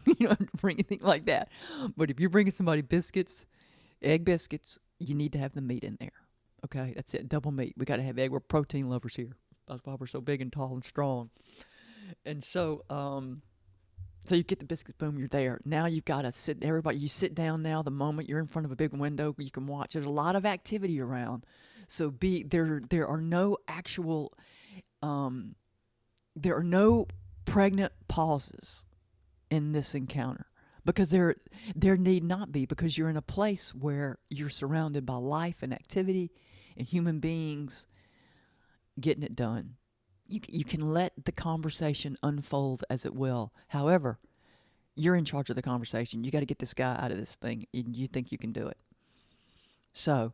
You don't have to bring anything like that. But if you're bringing somebody biscuits, egg biscuits, you need to have the meat in there. Okay, that's it. Double meat. We got to have egg. We're protein lovers here. That's why we're so big and tall and strong. And so you get the biscuits, boom, you're there. Now you've got to sit, you sit down now the moment you're in front of a big window you can watch. There's a lot of activity around. So there are no actual, there are no pregnant pauses in this encounter. Because there need not be, because you're in a place where you're surrounded by life and activity and human beings getting it done. You can let the conversation unfold as it will. However, you're in charge of the conversation. You got to get this guy out of this thing, and you think you can do it. So,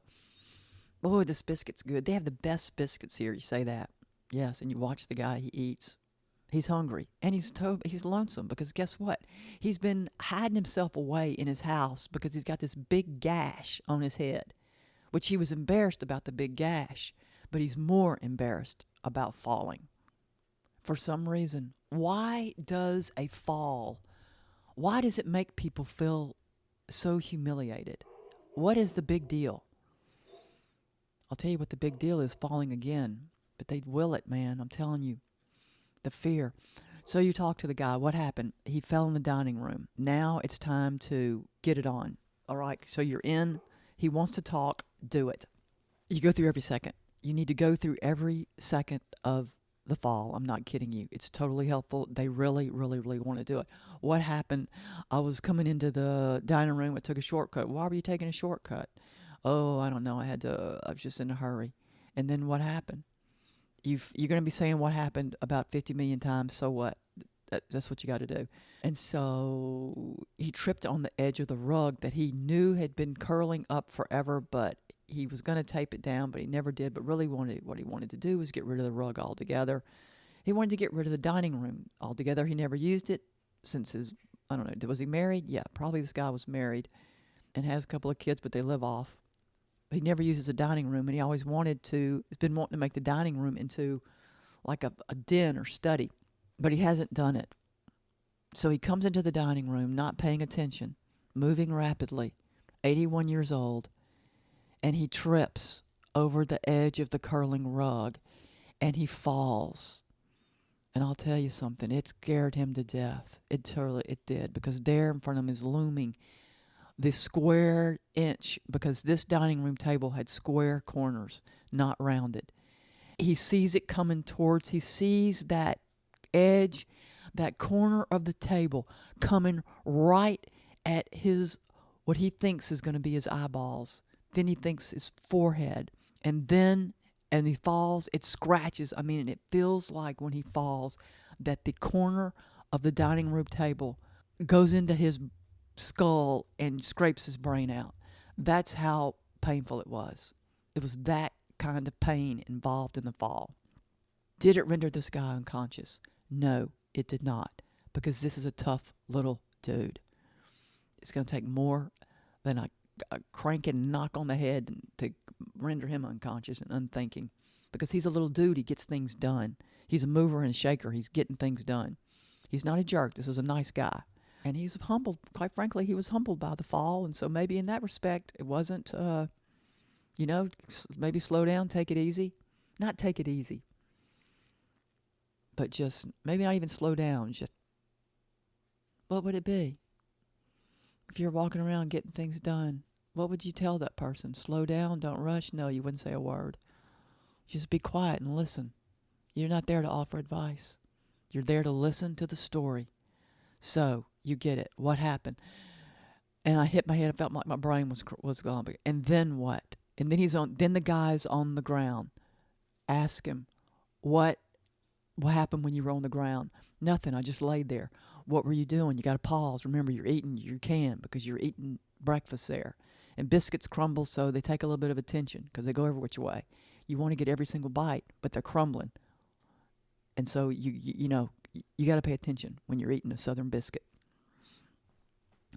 boy, this biscuit's good. They have the best biscuits here. You say that. Yes, and you watch the guy, he eats. He's hungry, and he's lonesome because guess what? He's been hiding himself away in his house because he's got this big gash on his head, which he was embarrassed about the big gash, but he's more embarrassed about falling. For some reason, why does it make people feel so humiliated? What is the big deal? I'll tell you what the big deal is, falling again. But they'd will it, man. I'm telling you. The fear. So you talk to the guy. What happened? He fell in the dining room. Now it's time to get it on. All right. So you're in. He wants to talk. Do it. You go through every second. You need to go through every second of the fall. I'm not kidding you. It's totally helpful. They really, really, really want to do it. What happened? I was coming into the dining room. I took a shortcut. Why were you taking a shortcut? Oh, I don't know. I was just in a hurry. And then what happened? You're going to be saying what happened about 50 million times. So what? That's what you got to do. And so he tripped on the edge of the rug that he knew had been curling up forever, but he was going to tape it down, but he never did. But really what he wanted to do was get rid of the rug altogether. He wanted to get rid of the dining room altogether. He never used it since I don't know, was he married? Yeah, probably this guy was married and has a couple of kids, but they live off. He never uses a dining room, and he always he's been wanting to make the dining room into like a den or study, but he hasn't done it. So he comes into the dining room, not paying attention, moving rapidly, 81 years old, and he trips over the edge of the curling rug, and he falls. And I'll tell you something, it scared him to death. It did, because there in front of him is looming this square inch, because this dining room table had square corners, not rounded. He sees it coming he sees that edge, that corner of the table coming right at what he thinks is going to be his eyeballs. Then he thinks his forehead. And he falls, it scratches. I mean, and it feels like when he falls that the corner of the dining room table goes into his skull and scrapes his brain out. That's how painful it was. It was that kind of pain involved in the fall. Did it render this guy unconscious? No, it did not, because this is a tough little dude. It's going to take more than a crank and knock on the head to render him unconscious and unthinking, because he's a little dude. He gets things done. He's a mover and a shaker. He's getting things done. He's not a jerk. This is a nice guy. And he's humbled. Quite frankly, he was humbled by the fall. And so maybe in that respect, it wasn't, maybe slow down, take it easy. Not take it easy, but just maybe not even slow down. Just, what would it be? If you're walking around getting things done, what would you tell that person? Slow down, don't rush? No, you wouldn't say a word. Just be quiet and listen. You're not there to offer advice. You're there to listen to the story. So, you get it. What happened? And I hit my head. I felt like my brain was gone. And then what? And then the guy's on the ground. Ask him, what happened when you were on the ground? Nothing. I just laid there. What were you doing? You got to pause. Remember, you're eating. You can, because you're eating breakfast there. And biscuits crumble, so they take a little bit of attention because they go every which way. You want to get every single bite, but they're crumbling. And so you got to pay attention when you're eating a Southern biscuit.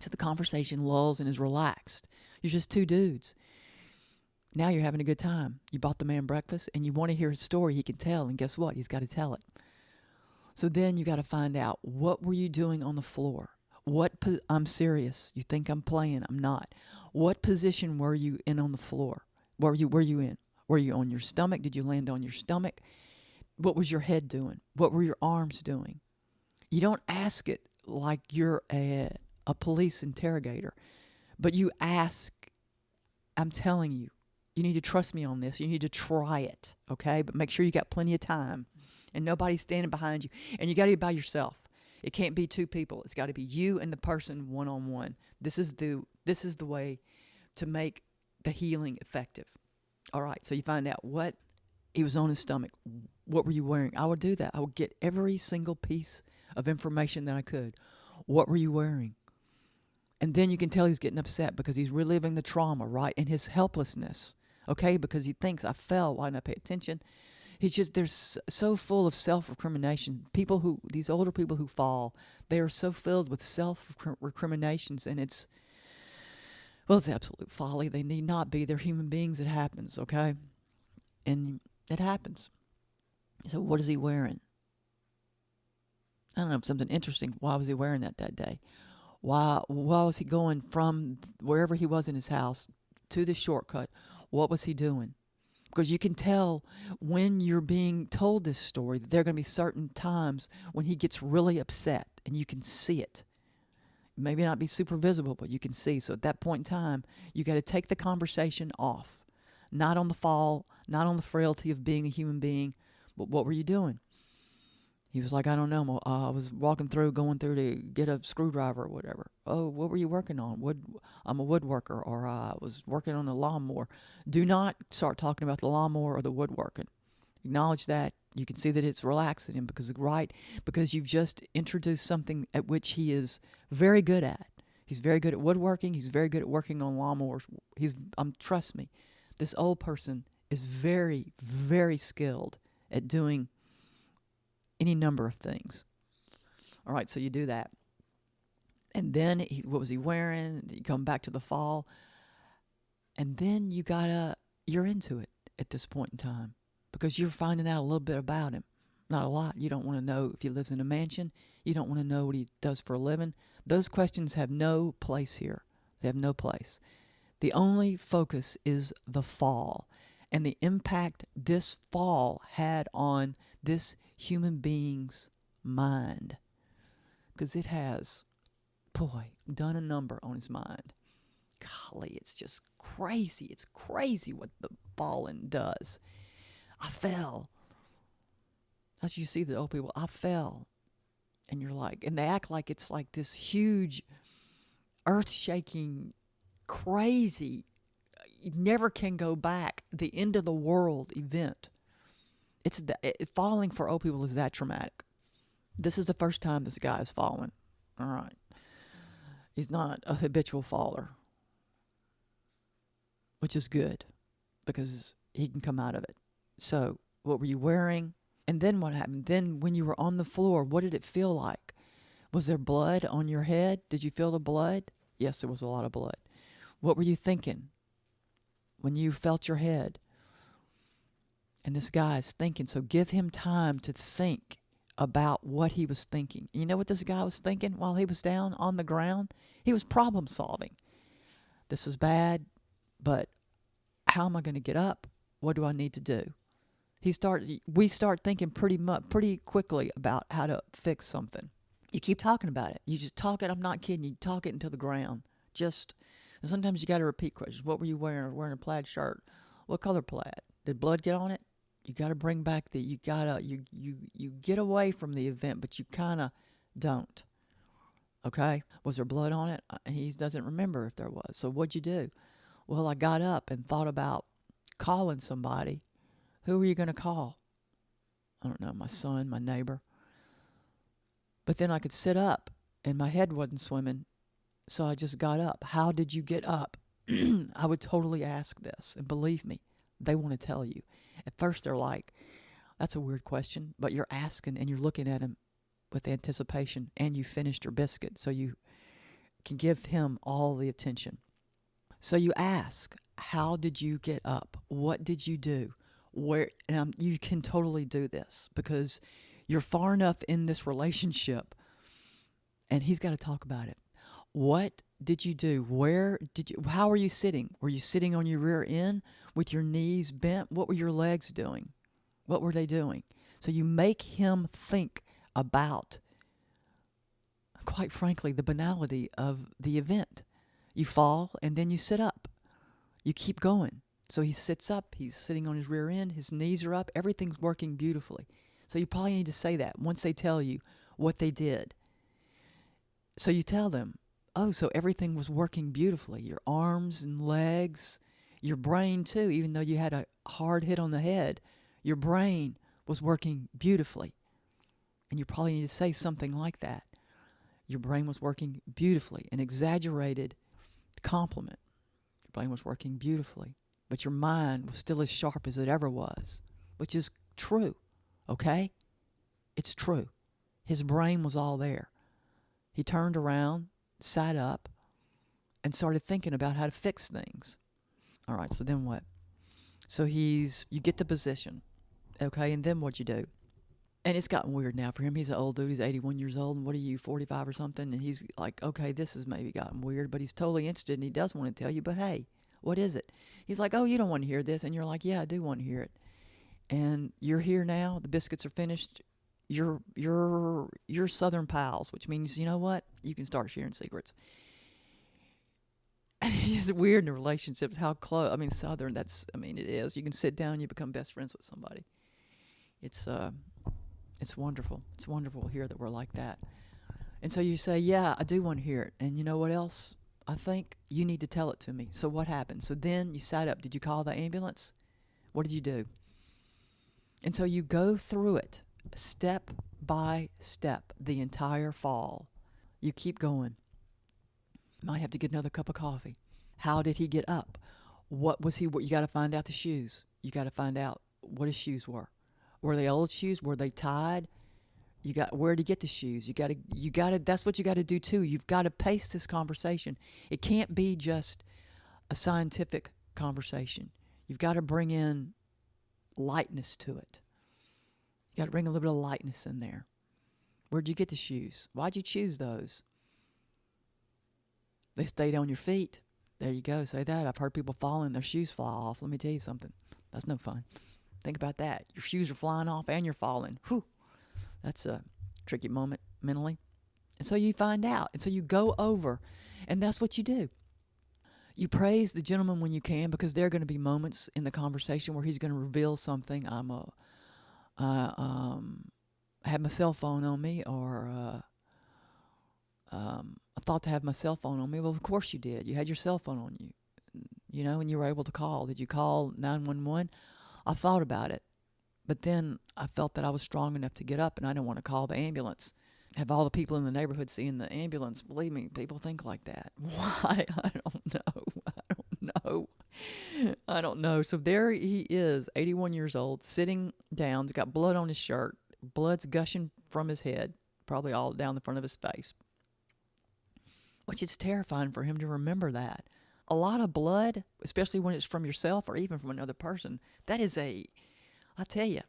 So the conversation lulls and is relaxed. You're just two dudes. Now you're having a good time. You bought the man breakfast, and you want to hear his story he can tell, and guess what? He's got to tell it. So then you got to find out, what were you doing on the floor? I'm serious. You think I'm playing. I'm not. What position were you in on the floor? Were you in? Were you on your stomach? Did you land on your stomach? What was your head doing? What were your arms doing? You don't ask it like you're a police interrogator, but you ask, I'm telling you, you need to trust me on this. You need to try it, okay? But make sure you got plenty of time and nobody's standing behind you. And you got to be by yourself. It can't be two people. It's got to be you and the person one-on-one. This is the way to make the healing effective. All right, so you find out what he was on his stomach. What were you wearing? I would do that. I would get every single piece of information that I could. What were you wearing? And then you can tell he's getting upset because he's reliving the trauma, right? And his helplessness, okay? Because he thinks, I fell. Why didn't I pay attention? They're so full of self-recrimination. These older people who fall, they are so filled with self-recriminations, and it's absolute folly. They need not be. They're human beings. It happens, okay? And it happens. So what is he wearing? I don't know, something interesting. Why was he wearing that day? Why was he going from wherever he was in his house to this shortcut? What was he doing? Because you can tell when you're being told this story that there are going to be certain times when he gets really upset, and you can see it. Maybe not be super visible, but you can see. So at that point in time, you got to take the conversation off. Not on the fall, not on the frailty of being a human being, but what were you doing? He was like, I don't know. I was going through to get a screwdriver or whatever. Oh, what were you working on? I'm a woodworker, or I was working on a lawnmower. Do not start talking about the lawnmower or the woodworking. Acknowledge that. You can see that it's relaxing him because you've just introduced something at which he is very good at. He's very good at woodworking. He's very good at working on lawnmowers. Trust me, this old person is very, very skilled at doing any number of things. All right, so you do that. And then what was he wearing? You come back to the fall. And then you're into it at this point in time because you're finding out a little bit about him. Not a lot. You don't want to know if he lives in a mansion. You don't want to know what he does for a living. Those questions have no place here. They have no place. The only focus is the fall and the impact this fall had on this human being's mind. Because it has, done a number on his mind. Golly, it's just crazy. It's crazy what the falling does. I fell. As you see the old people, I fell. And you're like, and they act like it's like this huge, earth-shaking, crazy, you never can go back, the end of the world event. Falling for old people is that traumatic. This is the first time this guy has fallen. All right. He's not a habitual faller, which is good because he can come out of it. So what were you wearing? And then what happened? Then when you were on the floor, what did it feel like? Was there blood on your head? Did you feel the blood? Yes, there was a lot of blood. What were you thinking when you felt your head? And this guy is thinking, so give him time to think about what he was thinking. You know what this guy was thinking while he was down on the ground? He was problem solving. This is bad, but how am I going to get up? What do I need to do? We start thinking pretty quickly about how to fix something. You keep talking about it. You just talk it. I'm not kidding. You talk it into the ground. And sometimes you got to repeat questions. What were you wearing? Wearing a plaid shirt. What color plaid? Did blood get on it? You got to bring back you get away from the event, but you kind of don't. Okay? Was there blood on it? He doesn't remember if there was. So what'd you do? Well, I got up and thought about calling somebody. Who were you going to call? I don't know, my son, my neighbor. But then I could sit up and my head wasn't swimming. So I just got up. How did you get up? I would totally ask this. And believe me, they want to tell you. At first they're like, that's a weird question. But you're asking and you're looking at him with anticipation. And you finished your biscuit. So you can give him all the attention. So you ask, how did you get up? What did you do? You can totally do this because you're far enough in this relationship and he's got to talk about it. What did you do? How were you sitting? Were you sitting on your rear end with your knees bent? What were your legs doing? What were they doing? So you make him think about, quite frankly, the banality of the event. You fall and then you sit up. You keep going. So he sits up, he's sitting on his rear end, his knees are up, everything's working beautifully. So you probably need to say that once they tell you what they did. So you tell them, oh, so everything was working beautifully. Your arms and legs, your brain too, even though you had a hard hit on the head, your brain was working beautifully. And you probably need to say something like that. Your brain was working beautifully, an exaggerated compliment. Your brain was working beautifully. But your mind was still as sharp as it ever was, which is true, okay? It's true. His brain was all there. He turned around, sat up, and started thinking about how to fix things. All right, so then what? So you get the position, okay, and then what'd you do? And it's gotten weird now for him. He's an old dude. He's 81 years old, and what are you, 45 or something? And he's like, okay, this has maybe gotten weird, but he's totally interested, and he does want to tell you, but hey, What is it? He's like, oh, you don't want to hear this. And you're like, yeah, I do want to hear it. And you're here now. The biscuits are finished. You're Southern pals, which means, you know what? You can start sharing secrets. It's weird in relationships how close. I mean, Southern. It is. You can sit down and you become best friends with somebody. It's wonderful. It's wonderful here that we're like that. And so you say, yeah, I do want to hear it. And you know what else? I think you need to tell it to me. So what happened? So then you sat up. Did you call the ambulance? What did you do? And so you go through it step by step the entire fall. You keep going. Might have to get another cup of coffee. How did he get up? What was he? You got to find out the shoes. You got to find out what his shoes were. Were they old shoes? Were they tied? Where to get the shoes? You got to. That's what you got to do too. You've got to pace this conversation. It can't be just a scientific conversation. You've got to bring in lightness to it. You got to bring a little bit of lightness in there. Where'd you get the shoes? Why'd you choose those? They stayed on your feet. There you go. Say that. I've heard people fall and their shoes fly off. Let me tell you something. That's no fun. Think about that. Your shoes are flying off and you're falling. Whew. That's a tricky moment mentally. And so you find out. And so you go over. And that's what you do. You praise the gentleman when you can, because there are going to be moments in the conversation where he's going to reveal something. I had my cell phone on me, or I thought to have my cell phone on me. Well, of course you did. You had your cell phone on you, and you were able to call. Did you call 911? I thought about it, but then I felt that I was strong enough to get up, and I didn't want to call the ambulance. Have all the people in the neighborhood seeing the ambulance. Believe me, people think like that. Why? I don't know. I don't know. So there he is, 81 years old, sitting down. He's got blood on his shirt. Blood's gushing from his head, probably all down the front of his face. Which is terrifying for him to remember that. A lot of blood, especially when it's from yourself or even from another person, that is I tell you,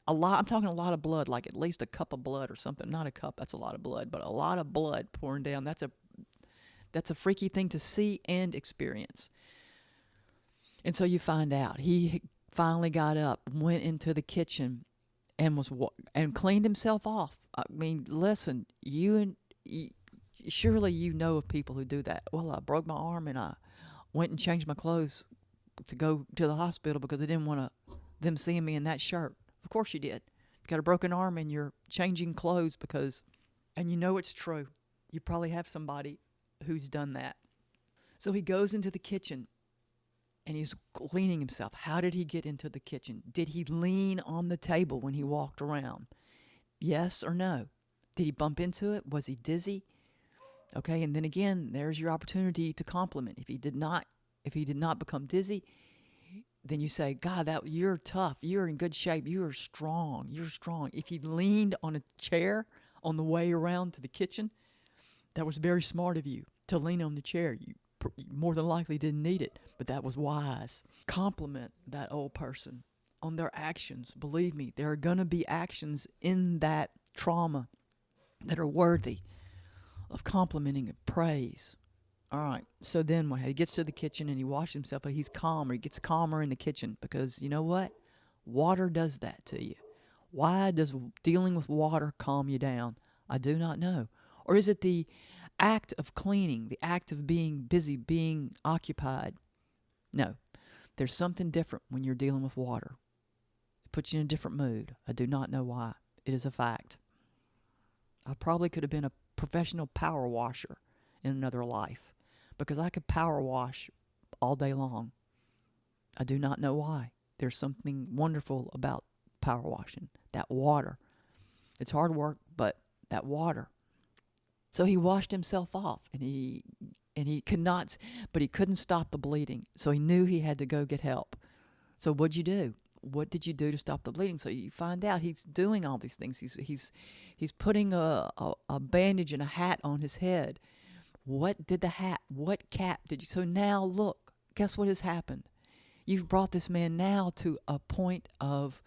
a lot. I'm talking a lot of blood, like at least a cup of blood or something. Not a cup, that's a lot of blood, but a lot of blood pouring down. That's a freaky thing to see and experience. And so you find out he finally got up, went into the kitchen, and cleaned himself off. I mean, listen, surely you know of people who do that. Well, I broke my arm and I went and changed my clothes to go to the hospital because I didn't want them seeing me in that shirt. Of course you did. You got a broken arm and you're changing clothes and you know it's true. You probably have somebody who's done that. So he goes into the kitchen and he's cleaning himself. How did he get into the kitchen? Did he lean on the table when he walked around? Yes or no? Did he bump into it? Was he dizzy? Okay, and then again, there's your opportunity to compliment. If he did not become dizzy, then you say, God, you're tough. You're in good shape. You are strong. You're strong. If he leaned on a chair on the way around to the kitchen, that was very smart of you to lean on the chair. You more than likely didn't need it, but that was wise. Compliment that old person on their actions. Believe me, there are going to be actions in that trauma that are worthy of complimenting and praise. All right, so then when he gets to the kitchen and he washes himself, he's calmer. He gets calmer in the kitchen because you know what? Water does that to you. Why does dealing with water calm you down? I do not know. Or is it the act of cleaning, the act of being busy, being occupied? No, there's something different when you're dealing with water. It puts you in a different mood. I do not know why. It is a fact. I probably could have been a professional power washer in another life because I could power wash all day long. I do not know why. There's something wonderful about power washing. That water. It's hard work, but that water. So he washed himself off and he couldn't stop the bleeding. So he knew he had to go get help. So what'd you do? What did you do to stop the bleeding? So you find out he's doing all these things. He's putting a bandage and a hat on his head. What cap did you? So now look, guess what has happened? You've brought this man now to a point of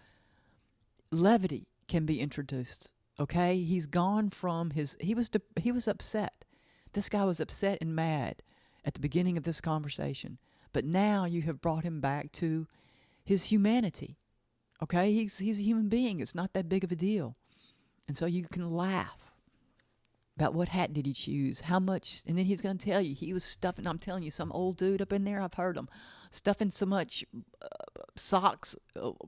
levity can be introduced. Okay, he's gone from he was upset. This guy was upset and mad at the beginning of this conversation, But now you have brought him back to his humanity. Okay? He's a human being. It's not that big of a deal. And so you can laugh about what hat did he choose, how much, and then he's going to tell you he was stuffing, I'm telling you, some old dude up in there, I've heard him, stuffing so much socks,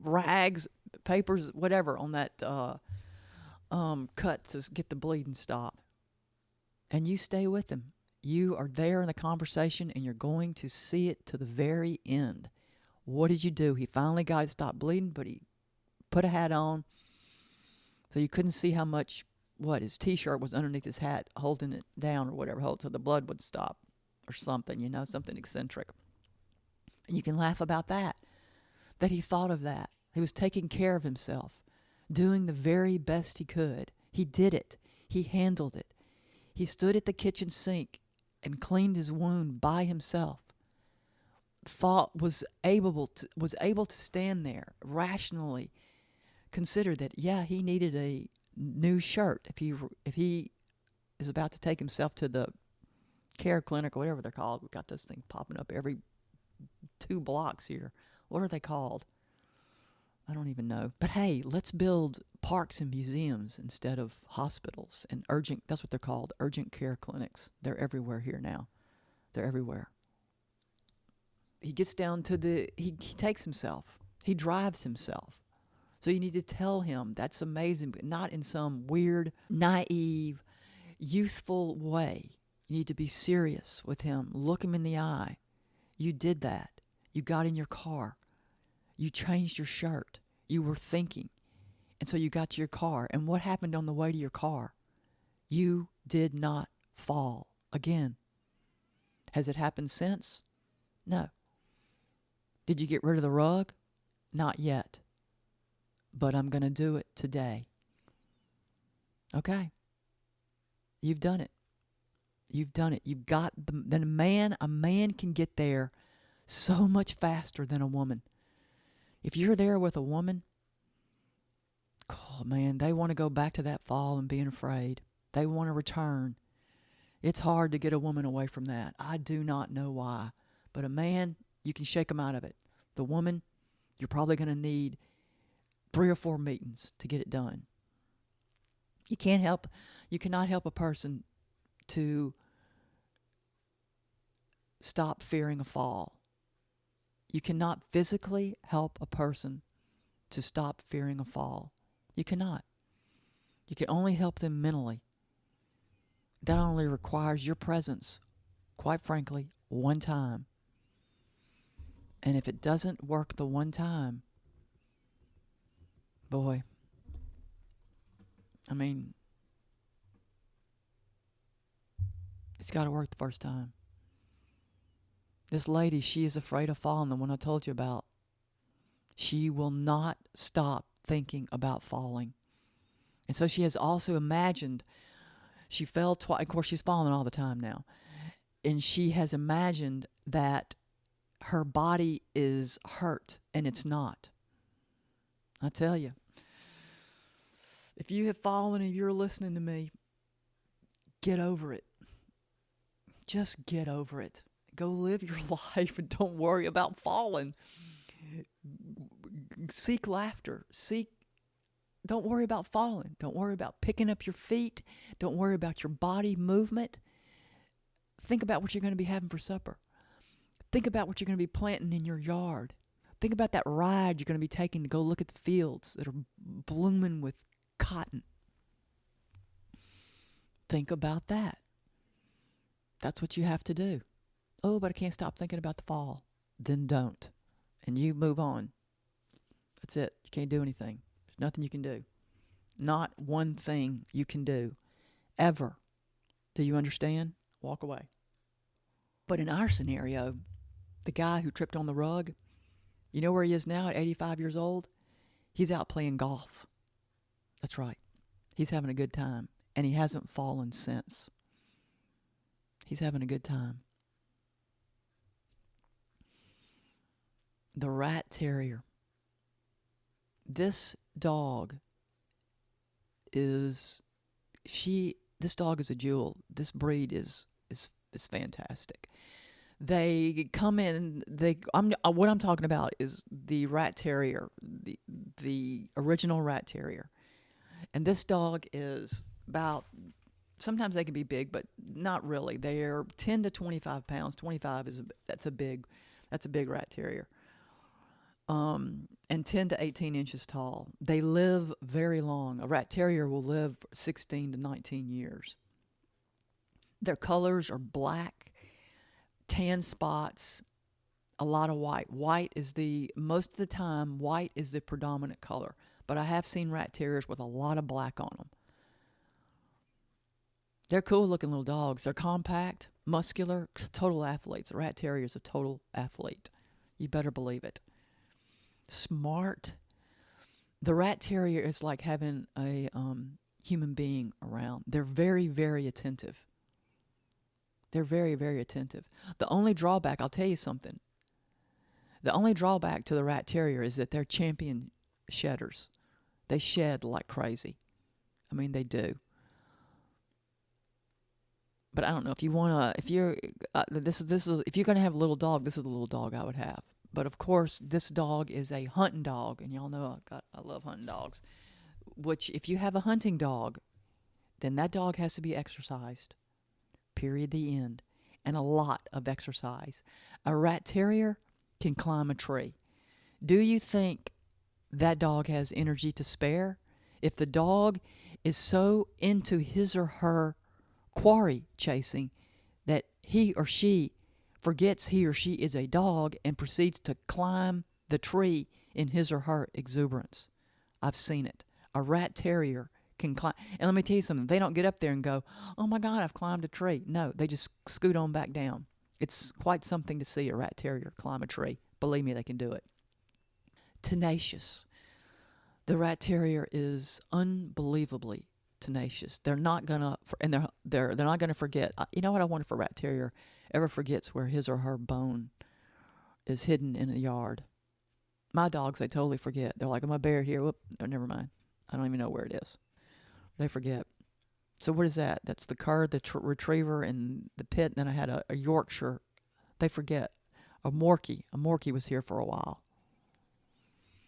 rags, papers, whatever, on that cut to get the bleeding stopped. And you stay with him. You are there in the conversation, and you're going to see it to the very end. What did you do? He finally got it to stop bleeding, but he put a hat on, so you couldn't see how much, his T-shirt was underneath his hat, holding it down or whatever, so the blood would stop or something, something eccentric. And you can laugh about that he thought of that. He was taking care of himself, doing the very best he could. He did it. He handled it. He stood at the kitchen sink and cleaned his wound by himself. Was able to stand there rationally, consider that he needed a new shirt if he is about to take himself to the care clinic or whatever they're called. We've got this thing popping up every 2 blocks here. What are they called? I don't even know. But hey, let's build parks and museums instead of hospitals and that's what they're called, urgent care clinics. They're everywhere here now. They're everywhere. He gets down to he takes himself. He drives himself. So you need to tell him that's amazing, but not in some weird, naive, youthful way. You need to be serious with him. Look him in the eye. You did that. You got in your car. You changed your shirt. You were thinking. And so you got to your car. And what happened on the way to your car? You did not fall again. Has it happened since? No. Did you get rid of the rug? Not yet. But I'm going to do it today. Okay. You've done it. You've done it. You've got a man can get there so much faster than a woman. If you're there with a woman, oh man, they want to go back to that fall and being afraid. They want to return. It's hard to get a woman away from that. I do not know why. But a man, you can shake them out of it. The woman, you're probably going to need 3 or 4 meetings to get it done. You cannot help a person to stop fearing a fall. You cannot physically help a person to stop fearing a fall. You cannot. You can only help them mentally. That only requires your presence, quite frankly, one time. And if it doesn't work the one time, boy, it's got to work the first time. This lady, she is afraid of falling, the one I told you about. She will not stop thinking about falling. And so she has also imagined, she fell twice. Of course, she's falling all the time now. And she has imagined that her body is hurt, and it's not. I tell you, if you have fallen and you're listening to me, get over it. Just get over it. Go live your life and don't worry about falling. Seek laughter. Don't worry about falling. Don't worry about picking up your feet. Don't worry about your body movement. Think about what you're going to be having for supper. Think about what you're going to be planting in your yard. Think about that ride you're going to be taking to go look at the fields that are blooming with cotton. Think about that. That's what you have to do. Oh, but I can't stop thinking about the fall. Then don't. And you move on. That's it. You can't do anything. There's nothing you can do. Not one thing you can do. Ever. Do you understand? Walk away. But in our scenario, the guy who tripped on the rug, you know where he is now at 85 years old? He's out playing golf. That's right. He's having a good time. And he hasn't fallen since. He's having a good time. The Rat Terrier. This dog is a jewel. This breed is fantastic. They come in. What I'm talking about is the Rat Terrier, the original Rat Terrier, and this dog is about. Sometimes they can be big, but not really. They're 10 to 25 pounds. 25 is that's a big Rat Terrier. And 10 to 18 inches tall. They live very long. A Rat Terrier will live 16 to 19 years. Their colors are black, tan spots, a lot of white. Most of the time, white is the predominant color. But I have seen Rat Terriers with a lot of black on them. They're cool looking little dogs. They're compact, muscular, total athletes. A Rat Terrier is a total athlete. You better believe it. Smart. The Rat Terrier is like having a human being around. They're very, very attentive. They're very, very attentive. The only drawback, I'll tell you something. The only drawback to the Rat Terrier is that they're champion shedders. They shed like crazy. I mean, they do. But I don't know if you want to. If you're if you're going to have a little dog, this is the little dog I would have. But of course, this dog is a hunting dog, and y'all know I love hunting dogs. Which, if you have a hunting dog, then that dog has to be exercised. Period. The end. And a lot of exercise. A Rat Terrier can climb a tree. Do you think that dog has energy to spare? If the dog is so into his or her quarry chasing that he or she forgets he or she is a dog and proceeds to climb the tree in his or her exuberance. I've seen it. A Rat Terrier can climb. And let me tell you something. They don't get up there and go, oh my God, I've climbed a tree. No, they just scoot on back down. It's quite something to see a Rat Terrier climb a tree. Believe me, they can do it. Tenacious. The Rat Terrier is unbelievably tenacious. They're not gonna, and they're not gonna forget. You know what I wonder if a Rat Terrier ever forgets where his or her bone is hidden in a yard. My dogs, they totally forget. They're like, am I buried here? Whoop, oh, never mind. I don't even know where it is. They forget. So what is that? That's the cur, the retriever, and the pit. And then I had a Yorkshire. They forget. A Morkie. A Morkie was here for a while.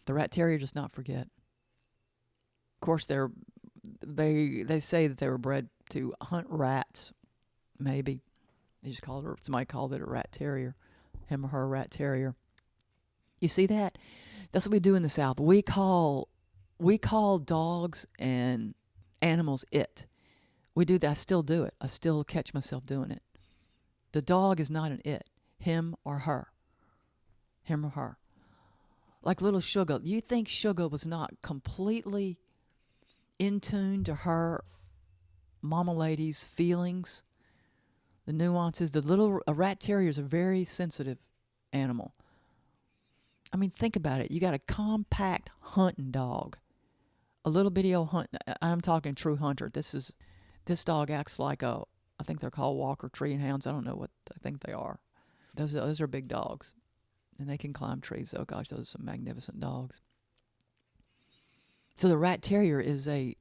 The Rat Terrier does not forget. Of course, they say that they were bred to hunt rats. Maybe they just somebody called it a Rat Terrier, him or her a Rat Terrier. You see that? That's what we do in the South. We call dogs and animals it. We do that. I still do it. I still catch myself doing it. The dog is not an it. Him or her. Him or her. Like little Sugar. You think Sugar was not completely in tune to her mama lady's feelings, the nuances? A Rat Terrier is a very sensitive animal. I mean, think about it. You got a compact hunting dog, a little bitty old hunt. I'm talking true hunter. This dog acts like I think they're called Walker Tree and Hounds. I don't know what I think they are. Those are big dogs, and they can climb trees. Oh gosh, those are some magnificent dogs. So the Rat Terrier is a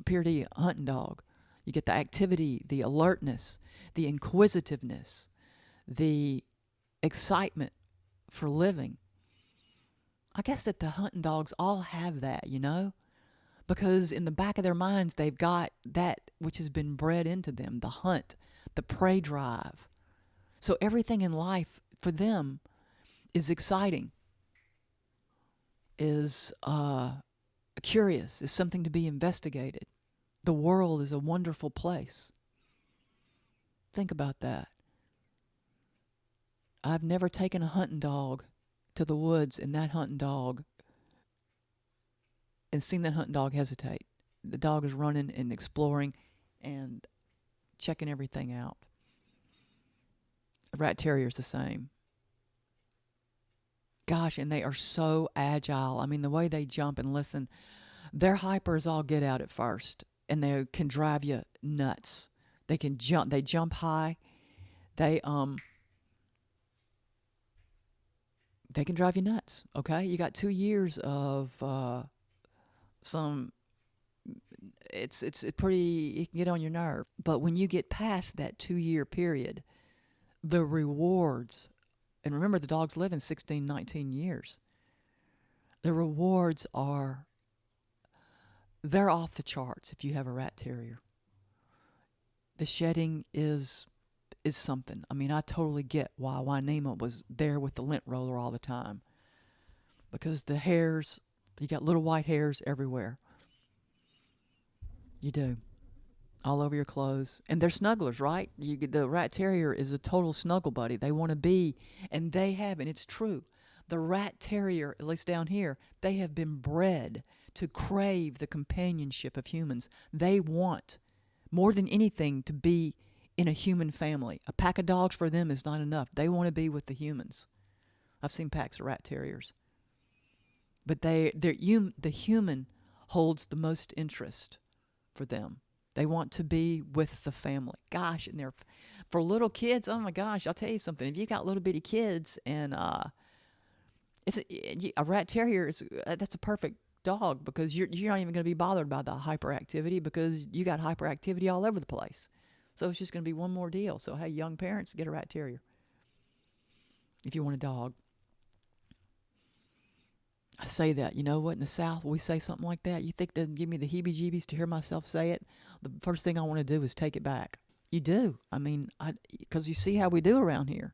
purely hunting dog. You get the activity, the alertness, the inquisitiveness, the excitement for living. I guess that the hunting dogs all have that, you know, because in the back of their minds, they've got that which has been bred into them, the hunt, the prey drive. So everything in life for them is exciting, is curious, is something to be investigated. The world is a wonderful place. Think about that. I've never taken a hunting dog to the woods and that hunting dog and seen that hunting dog hesitate. The dog is running and exploring and checking everything out. A Rat Terrier is the same. Gosh, and they are so agile. I mean, the way they jump and listen, they're hyper as all get out at first, and they can drive you nuts. They can jump. They jump high. They can drive you nuts. Okay, you got 2 years of some. It's pretty. It can get on your nerve. But when you get past that 2 year period the rewards, and remember the dogs live in 16, 19 years. The rewards are, they're off the charts if you have a rat terrier. The shedding is something. I mean, I totally get why Nemo was there with the lint roller all the time. Because the hairs, you got little white hairs everywhere. You do. All over your clothes. And they're snugglers, right? The rat terrier is a total snuggle buddy. They want to be, and they have, and it's true. The rat terrier, at least down here, they have been bred to crave the companionship of humans. They want, more than anything, to be in a human family. A pack of dogs for them is not enough. They want to be with the humans. I've seen packs of rat terriers. But the human holds the most interest for them. They want to be with the family. Gosh, and they're, for little kids, oh my gosh, I'll tell you something. If you got little bitty kids and a rat terrier, that's a perfect dog because you're not even going to be bothered by the hyperactivity because you got hyperactivity all over the place. So it's just going to be one more deal. So hey, young parents, get a rat terrier if you want a dog. I say that, you know what, in the South, we say something like that. You think it doesn't give me the heebie-jeebies to hear myself say it? The first thing I want to do is take it back. You do. I mean, because you see how we do around here.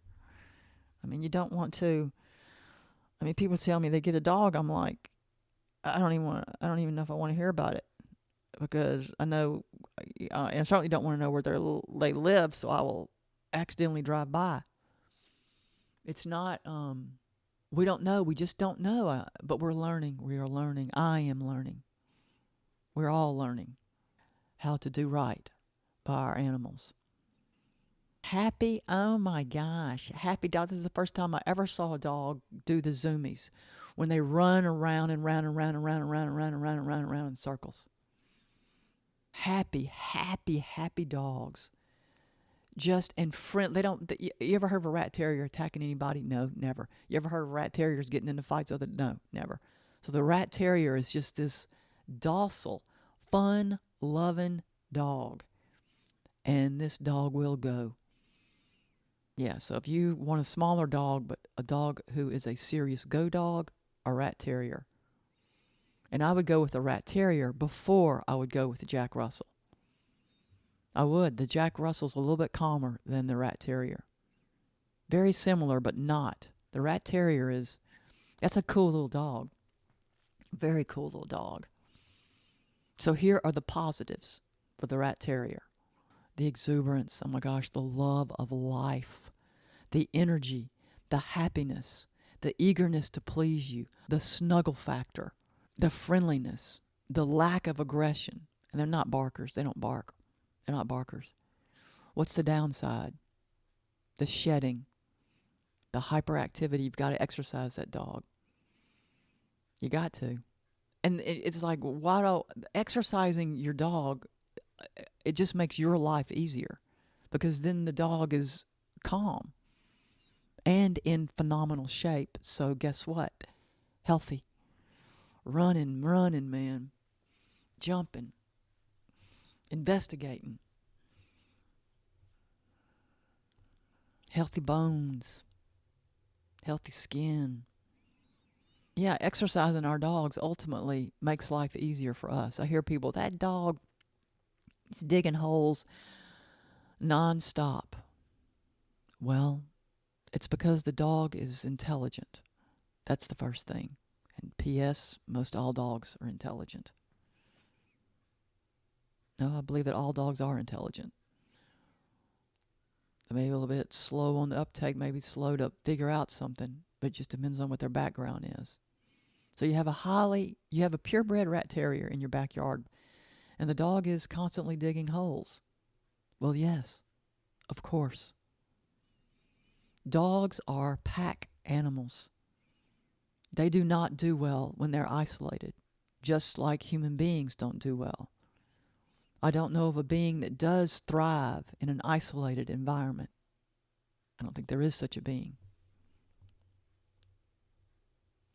I mean, you don't want to. I mean, people tell me they get a dog. I'm like, I don't even know if I want to hear about it because I know, and I certainly don't want to know where they live, so I will accidentally drive by. It's not. We don't know. We just don't know. But we're learning. We are learning. I am learning. We're all learning how to do right by our animals. Happy, oh my gosh. Happy dogs. This is the first time I ever saw a dog do the zoomies when they run around and round and round and round and round and round and round and round and round in circles. Happy, happy, happy dogs. Just and friend. They don't. You ever heard of a rat terrier attacking anybody? No, never. You ever heard of rat terriers getting into fights? No, never. So the rat terrier is just this docile, fun, loving dog, and this dog will go. Yeah. So if you want a smaller dog, but a dog who is a serious go dog, a rat terrier. And I would go with a rat terrier before I would go with the Jack Russell. I would. The Jack Russell's a little bit calmer than the Rat Terrier. Very similar, but not. The Rat Terrier that's a cool little dog. Very cool little dog. So here are the positives for the Rat Terrier. The exuberance, oh my gosh, the love of life, the energy, the happiness, the eagerness to please you, the snuggle factor, the friendliness, the lack of aggression. And they're not barkers. They don't bark. They're not barkers. What's the downside? The shedding, the hyperactivity. You've got to exercise that dog. You got to. And it's like, exercising your dog, it just makes your life easier because then the dog is calm and in phenomenal shape. So guess what? Healthy. Running, man. Jumping. Investigating. Healthy bones. Healthy skin. Yeah, exercising our dogs ultimately makes life easier for us. I hear people, that dog is digging holes nonstop. Well, it's because the dog is intelligent. That's the first thing. And P.S., most all dogs are intelligent. No, I believe that all dogs are intelligent. They may be a little bit slow on the uptake, maybe slow to figure out something, but it just depends on what their background is. So you have a purebred rat terrier in your backyard, and the dog is constantly digging holes. Well, yes, of course. Dogs are pack animals. They do not do well when they're isolated, just like human beings don't do well. I don't know of a being that does thrive in an isolated environment. I don't think there is such a being.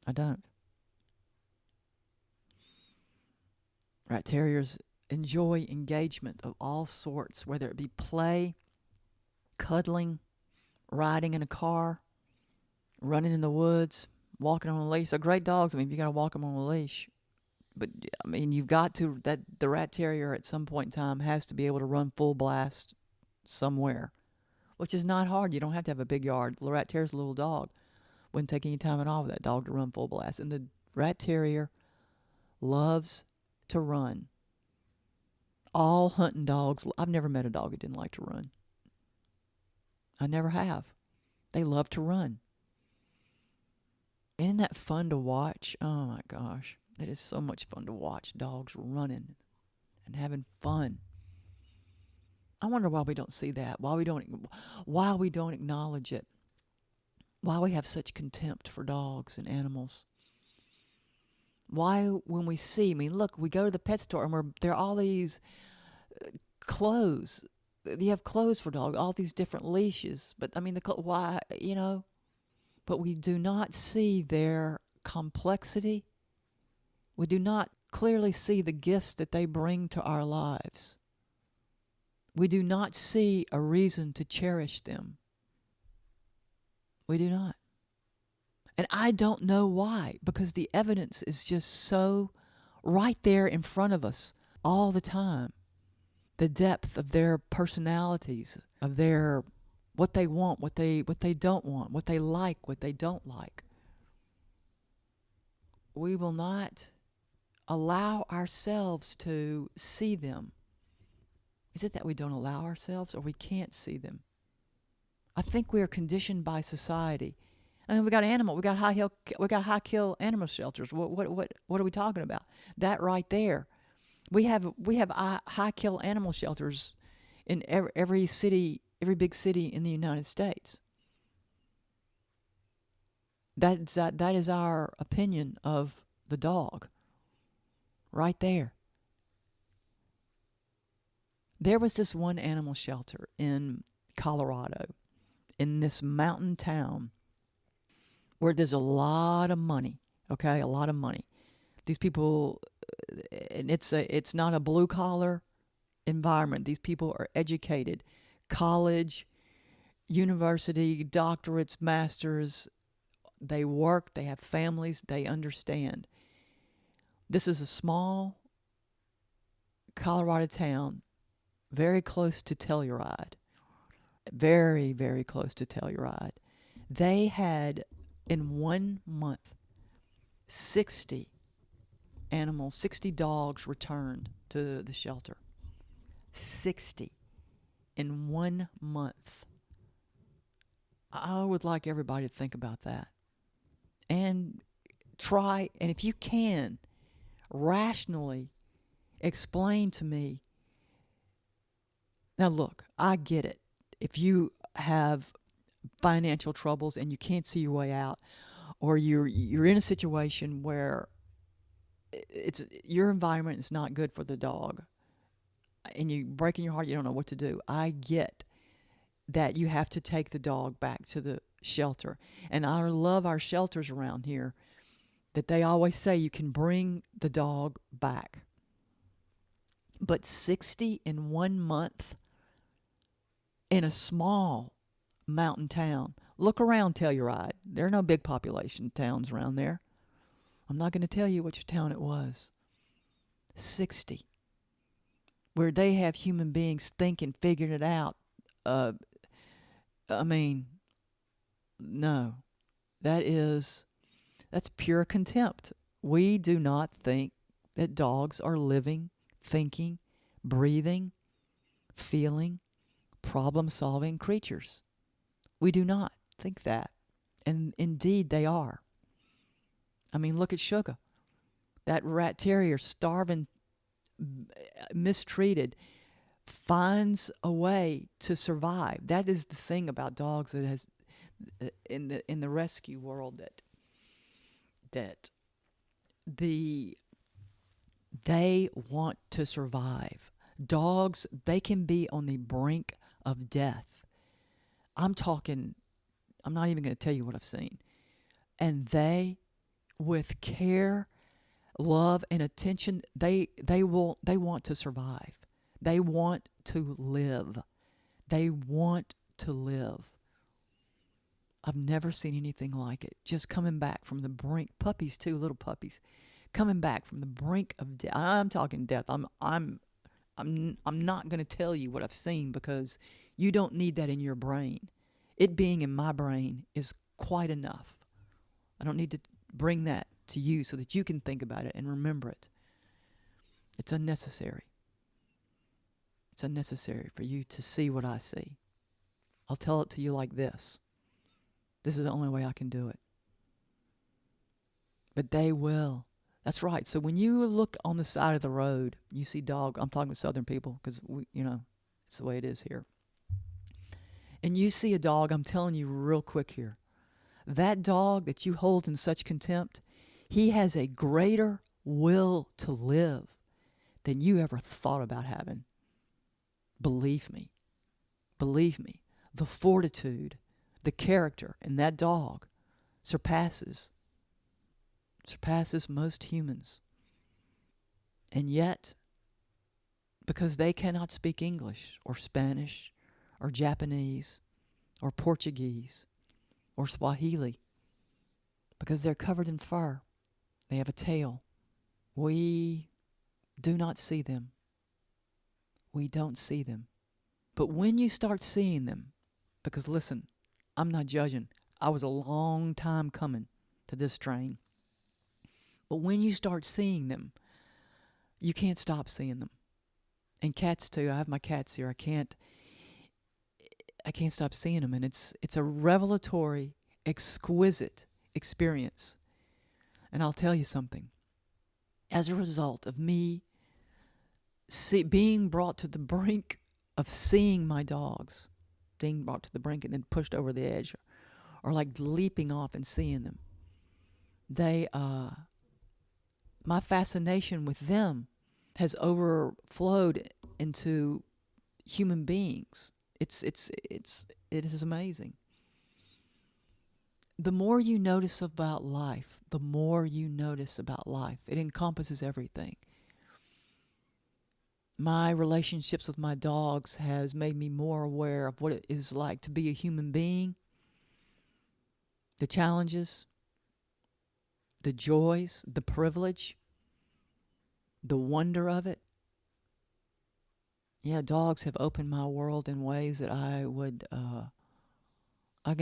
I don't. Rat terriers enjoy engagement of all sorts, whether it be play, cuddling, riding in a car, running in the woods, walking on a leash. They're great dogs. I mean, you got to walk them on a leash. But, I mean, you've got to, the Rat Terrier at some point in time has to be able to run full blast somewhere, which is not hard. You don't have to have a big yard. The Rat Terrier's a little dog. Wouldn't take any time at all for that dog to run full blast. And the Rat Terrier loves to run. All hunting dogs, I've never met a dog who didn't like to run. I never have. They love to run. Isn't that fun to watch? Oh my gosh. It is so much fun to watch dogs running and having fun. I wonder why we don't see that, why we don't acknowledge it, why we have such contempt for dogs and animals. Why, when we see, I mean, look, we go to the pet store and there are all these clothes. You have clothes for dogs, all these different leashes. But, I mean, why, but we do not see their complexity. We do not clearly see the gifts that they bring to our lives. We do not see a reason to cherish them. We do not. And I don't know why, because the evidence is just so right there in front of us all the time. The depth of their personalities, of their what they want, what they don't want, what they like, what they don't like. We will not allow ourselves to see them. Is it that we don't allow ourselves, or we can't see them? I think we are conditioned by society. I mean, we got animal. We got high kill animal shelters. What are we talking about? That right there. We have high kill animal shelters in every city, every big city in the United States. That is our opinion of the dog. Right there. There was this one animal shelter in Colorado, in this mountain town, where there's a lot of money, okay? A lot of money. These people, and it's not a blue-collar environment. These people are educated. College, university, doctorates, masters. They work, they have families, they understand. This is a small Colorado town, very close to Telluride. Very, very close to Telluride. They had, in 1 month, 60 animals, 60 dogs returned to the shelter. 60 in 1 month. I would like everybody to think about that. And try, and if you can, rationally explain to me. Now look, I get it. If you have financial troubles and you can't see your way out, or you're in a situation where it's your environment is not good for the dog, and you're breaking your heart, you don't know what to do. I get that you have to take the dog back to the shelter. And I love our shelters around here, that they always say you can bring the dog back. But 60 in 1 month in a small mountain town. Look around Telluride. There are no big population towns around there. I'm not going to tell you which town it was. 60. Where they have human beings thinking, figuring it out. I mean, no. That's pure contempt. We do not think that dogs are living, thinking, breathing, feeling, problem-solving creatures. We do not think that. And indeed, they are. I mean, look at Sugar. That Rat Terrier, starving, mistreated, finds a way to survive. That is the thing about dogs that has in the rescue world, that they want to survive. Dogs, they can be on the brink of death. I'm not even going to tell you what I've seen. And they, with care, love, and attention, they want to survive. They want to live. They want to live. I've never seen anything like it. Just coming back from the brink, puppies too, little puppies, coming back from the brink of death. I'm talking death. I'm not going to tell you what I've seen because you don't need that in your brain. It being in my brain is quite enough. I don't need to bring that to you so that you can think about it and remember it. It's unnecessary. It's unnecessary for you to see what I see. I'll tell it to you like this. This is the only way I can do it. But they will. That's right. So when you look on the side of the road, you see dog. I'm talking to Southern people because it's the way it is here. And you see a dog, I'm telling you real quick here. That dog that you hold in such contempt, he has a greater will to live than you ever thought about having. Believe me. Believe me. The fortitude, the character in that dog surpasses most humans. And yet, because they cannot speak English or Spanish or Japanese or Portuguese or Swahili, because they're covered in fur, they have a tail, we do not see them. We don't see them. But when you start seeing them, because listen, I'm not judging. I was a long time coming to this train. But when you start seeing them, you can't stop seeing them. And cats too. I have my cats here. I can't stop seeing them. And it's a revelatory, exquisite experience. And I'll tell you something. As a result of me being brought to the brink of seeing my dogs, being brought to the brink and then pushed over the edge, or like leaping off and seeing them, my fascination with them has overflowed into human beings. It is amazing. The more you notice about life, the more you notice about life. It encompasses everything. My relationships with my dogs has made me more aware of what it is like to be a human being, the challenges, the joys, the privilege, the wonder of it. Yeah, dogs have opened my world in ways that I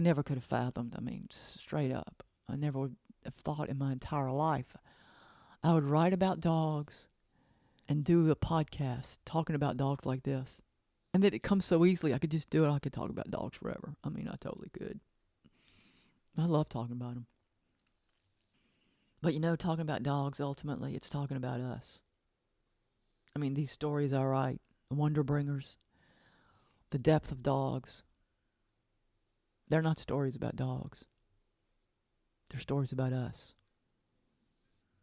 never could have fathomed. I mean, straight up. I never would have thought in my entire life I would write about dogs and do a podcast talking about dogs like this. And that it comes so easily. I could just do it. I could talk about dogs forever. I mean, I totally could. I love talking about them. But talking about dogs, ultimately, it's talking about us. I mean, these stories are right. The wonder bringers, the depth of dogs. They're not stories about dogs. They're stories about us.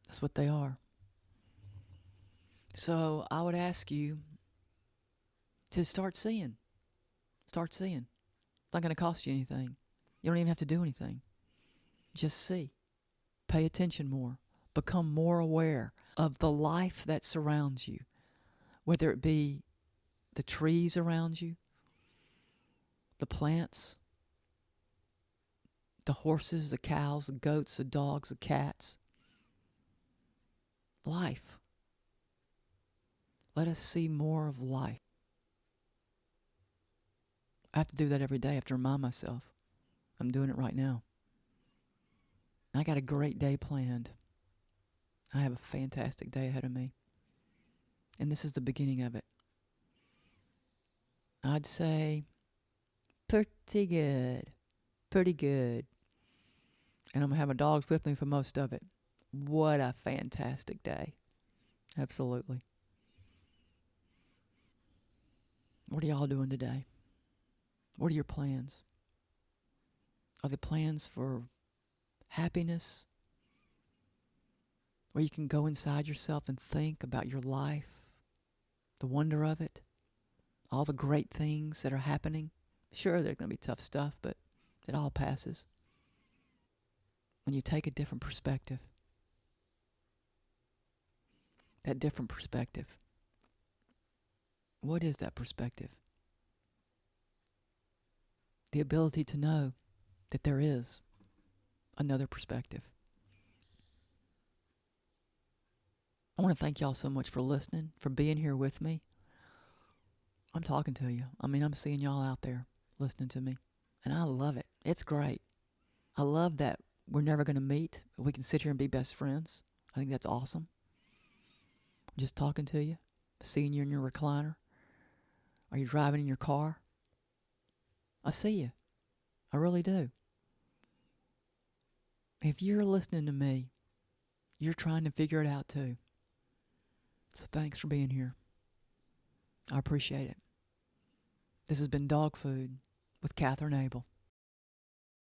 That's what they are. So I would ask you to start seeing. Start seeing. It's not going to cost you anything. You don't even have to do anything. Just see. Pay attention more. Become more aware of the life that surrounds you, whether it be the trees around you, the plants, the horses, the cows, the goats, the dogs, the cats. Life. Let us see more of life. I have to do that every day. I have to remind myself. I'm doing it right now. I got a great day planned. I have a fantastic day ahead of me. And this is the beginning of it. I'd say pretty good. Pretty good. And I'm going to have my dogs with me for most of it. What a fantastic day. Absolutely. What are y'all doing today? What are your plans? Are they plans for happiness? Where you can go inside yourself and think about your life, the wonder of it, all the great things that are happening. Sure, there's going to be tough stuff, but it all passes. When you take a different perspective, that different perspective, what is that perspective? The ability to know that there is another perspective. I want to thank y'all so much for listening, for being here with me. I'm talking to you. I mean, I'm seeing y'all out there listening to me, and I love it. It's great. I love that we're never going to meet, but we can sit here and be best friends. I think that's awesome. I'm just talking to you, seeing you in your recliner. Are you driving in your car? I see you. I really do. If you're listening to me, you're trying to figure it out too. So thanks for being here. I appreciate it. This has been Dog Food with Katherine Abel.